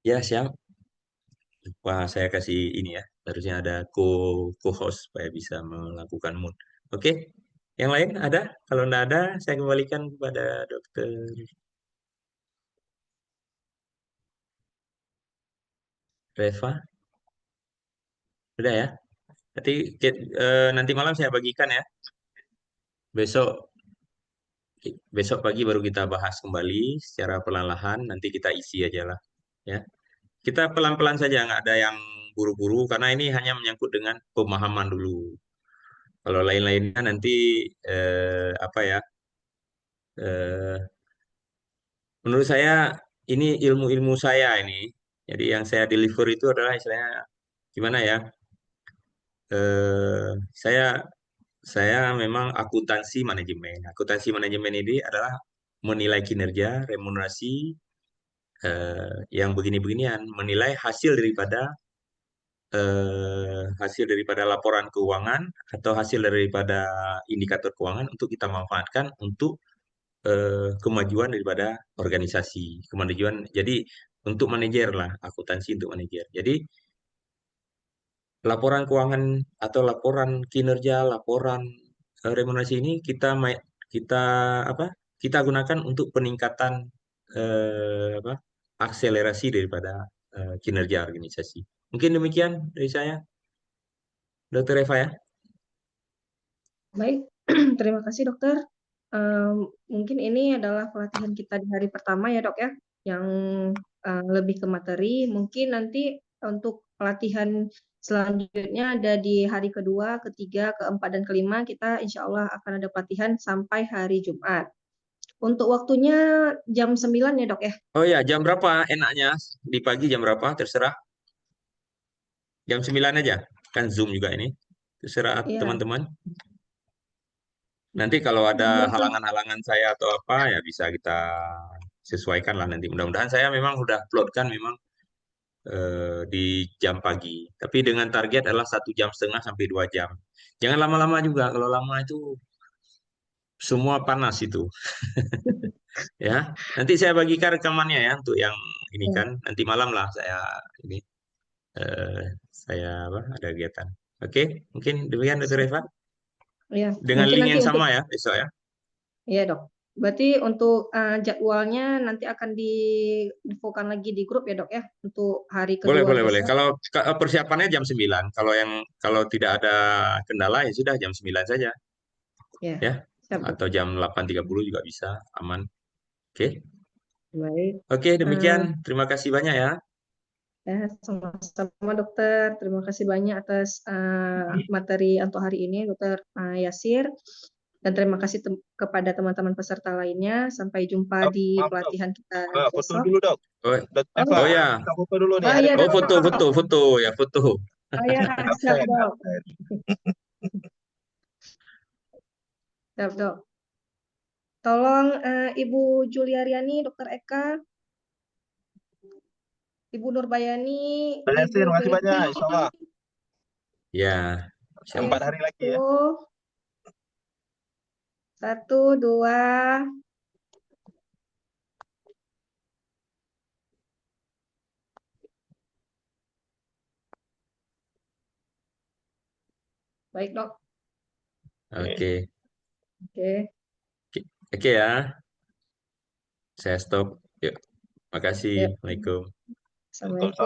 S1: Ya, siap. Lupa saya kasih ini ya. Harusnya ada co-host supaya bisa melakukan mood. Oke. Yang lain ada? Kalau tidak ada, saya kembalikan kepada Dokter Reva. Sudah ya? Nanti nanti malam saya bagikan ya. Besok besok pagi baru kita bahas kembali secara perlahan-lahan. Nanti kita isi aja lah. Ya, kita pelan-pelan saja, nggak ada yang buru-buru karena ini hanya menyangkut dengan pemahaman dulu. Kalau lain-lainnya nanti apa ya? eh, Menurut saya ini ilmu-ilmu saya ini. Jadi yang saya deliver itu adalah istilahnya gimana ya? Eh, saya saya memang akuntansi manajemen. Akuntansi manajemen ini adalah menilai kinerja, remunerasi yang begini-beginian, menilai hasil daripada laporan keuangan atau hasil daripada indikator keuangan untuk kita manfaatkan untuk kemajuan daripada organisasi, kemajuan. Jadi untuk manajer lah, akuntansi untuk manajer. Jadi laporan keuangan atau laporan kinerja, laporan remunerasi ini kita apa? Kita gunakan untuk peningkatan apa? Akselerasi daripada kinerja organisasi. Mungkin demikian dari saya, Dokter Eva ya.
S2: Baik, terima kasih dokter. Mungkin ini adalah pelatihan kita di hari pertama ya dok ya, yang lebih ke materi. Mungkin nanti untuk pelatihan selanjutnya ada di hari kedua, ketiga, keempat, dan kelima. Kita insya Allah akan ada pelatihan sampai hari Jumat. Untuk waktunya jam 9 ya dok ya?
S1: Oh ya, jam berapa enaknya? Di pagi jam berapa? Terserah. Jam 9 aja. Kan Zoom juga ini. Terserah
S2: Iya.
S1: teman-teman. Nanti kalau ada
S2: Berapa?
S1: halangan-halangan saya atau apa ya bisa kita sesuaikan lah nanti. Mudah-mudahan saya memang udah plotkan memang di jam pagi. Tapi dengan target adalah 1,5 jam sampai 2 jam. Jangan lama-lama juga. Kalau lama itu semua panas itu. Ya, nanti saya bagikan rekamannya ya untuk yang ini
S2: Ya.
S1: kan. Nanti malam lah ini eh, saya apa ada kegiatan. Oke, mungkin demikian Dokter Eva.
S2: Ya,
S1: Dengan
S2: mungkin
S1: link
S2: nanti
S1: yang
S2: untuk
S1: sama ya besok ya.
S2: Iya dok. Berarti untuk jadwalnya nanti akan diinfokan lagi di grup ya dok ya untuk hari
S1: Boleh,
S2: kedua
S1: boleh, boleh.
S2: besok.
S1: Kalau persiapannya jam 9. Kalau tidak ada kendala ya sudah jam 9 saja
S2: Ya,
S1: ya.
S2: siap dok.
S1: Atau jam 8.30 juga bisa, aman. Oke.
S2: Baik.
S1: Oke,
S2: Eh,
S1: demikian. Terima kasih banyak ya.
S2: ya, sama-sama dokter. Terima kasih banyak atas materi untuk hari ini dokter Yasir. Dan terima kasih kepada teman-teman peserta lainnya. Sampai jumpa di
S5: Maaf dok,
S2: pelatihan kita
S5: foto
S2: besok.
S5: dulu dok.
S1: Oh,
S5: Eva,
S1: oh ya.
S5: kita foto dulu nih,
S2: Oh
S5: ada
S2: iya
S1: Oh,
S2: dok.
S1: foto, foto, foto ya, foto.
S2: Oh ya, siap
S5: absen,
S2: dok.
S5: absen.
S2: Siap dok. Tolong Ibu Juliariani, Dokter Eka, Ibu Nurbayani,
S5: Saya
S2: Ibu
S5: Yasir, makasih
S2: Felipi.
S5: banyak, insya Allah.
S1: Ya,
S2: Oke,
S1: siap.
S5: 4 hari lagi ya.
S2: satu, dua. Baik dok.
S1: Oke.
S2: Oke.
S1: Oke ya. Saya stop. Yuk. Makasih.
S2: Yuk.
S1: Assalamualaikum.
S2: Assalamualaikum.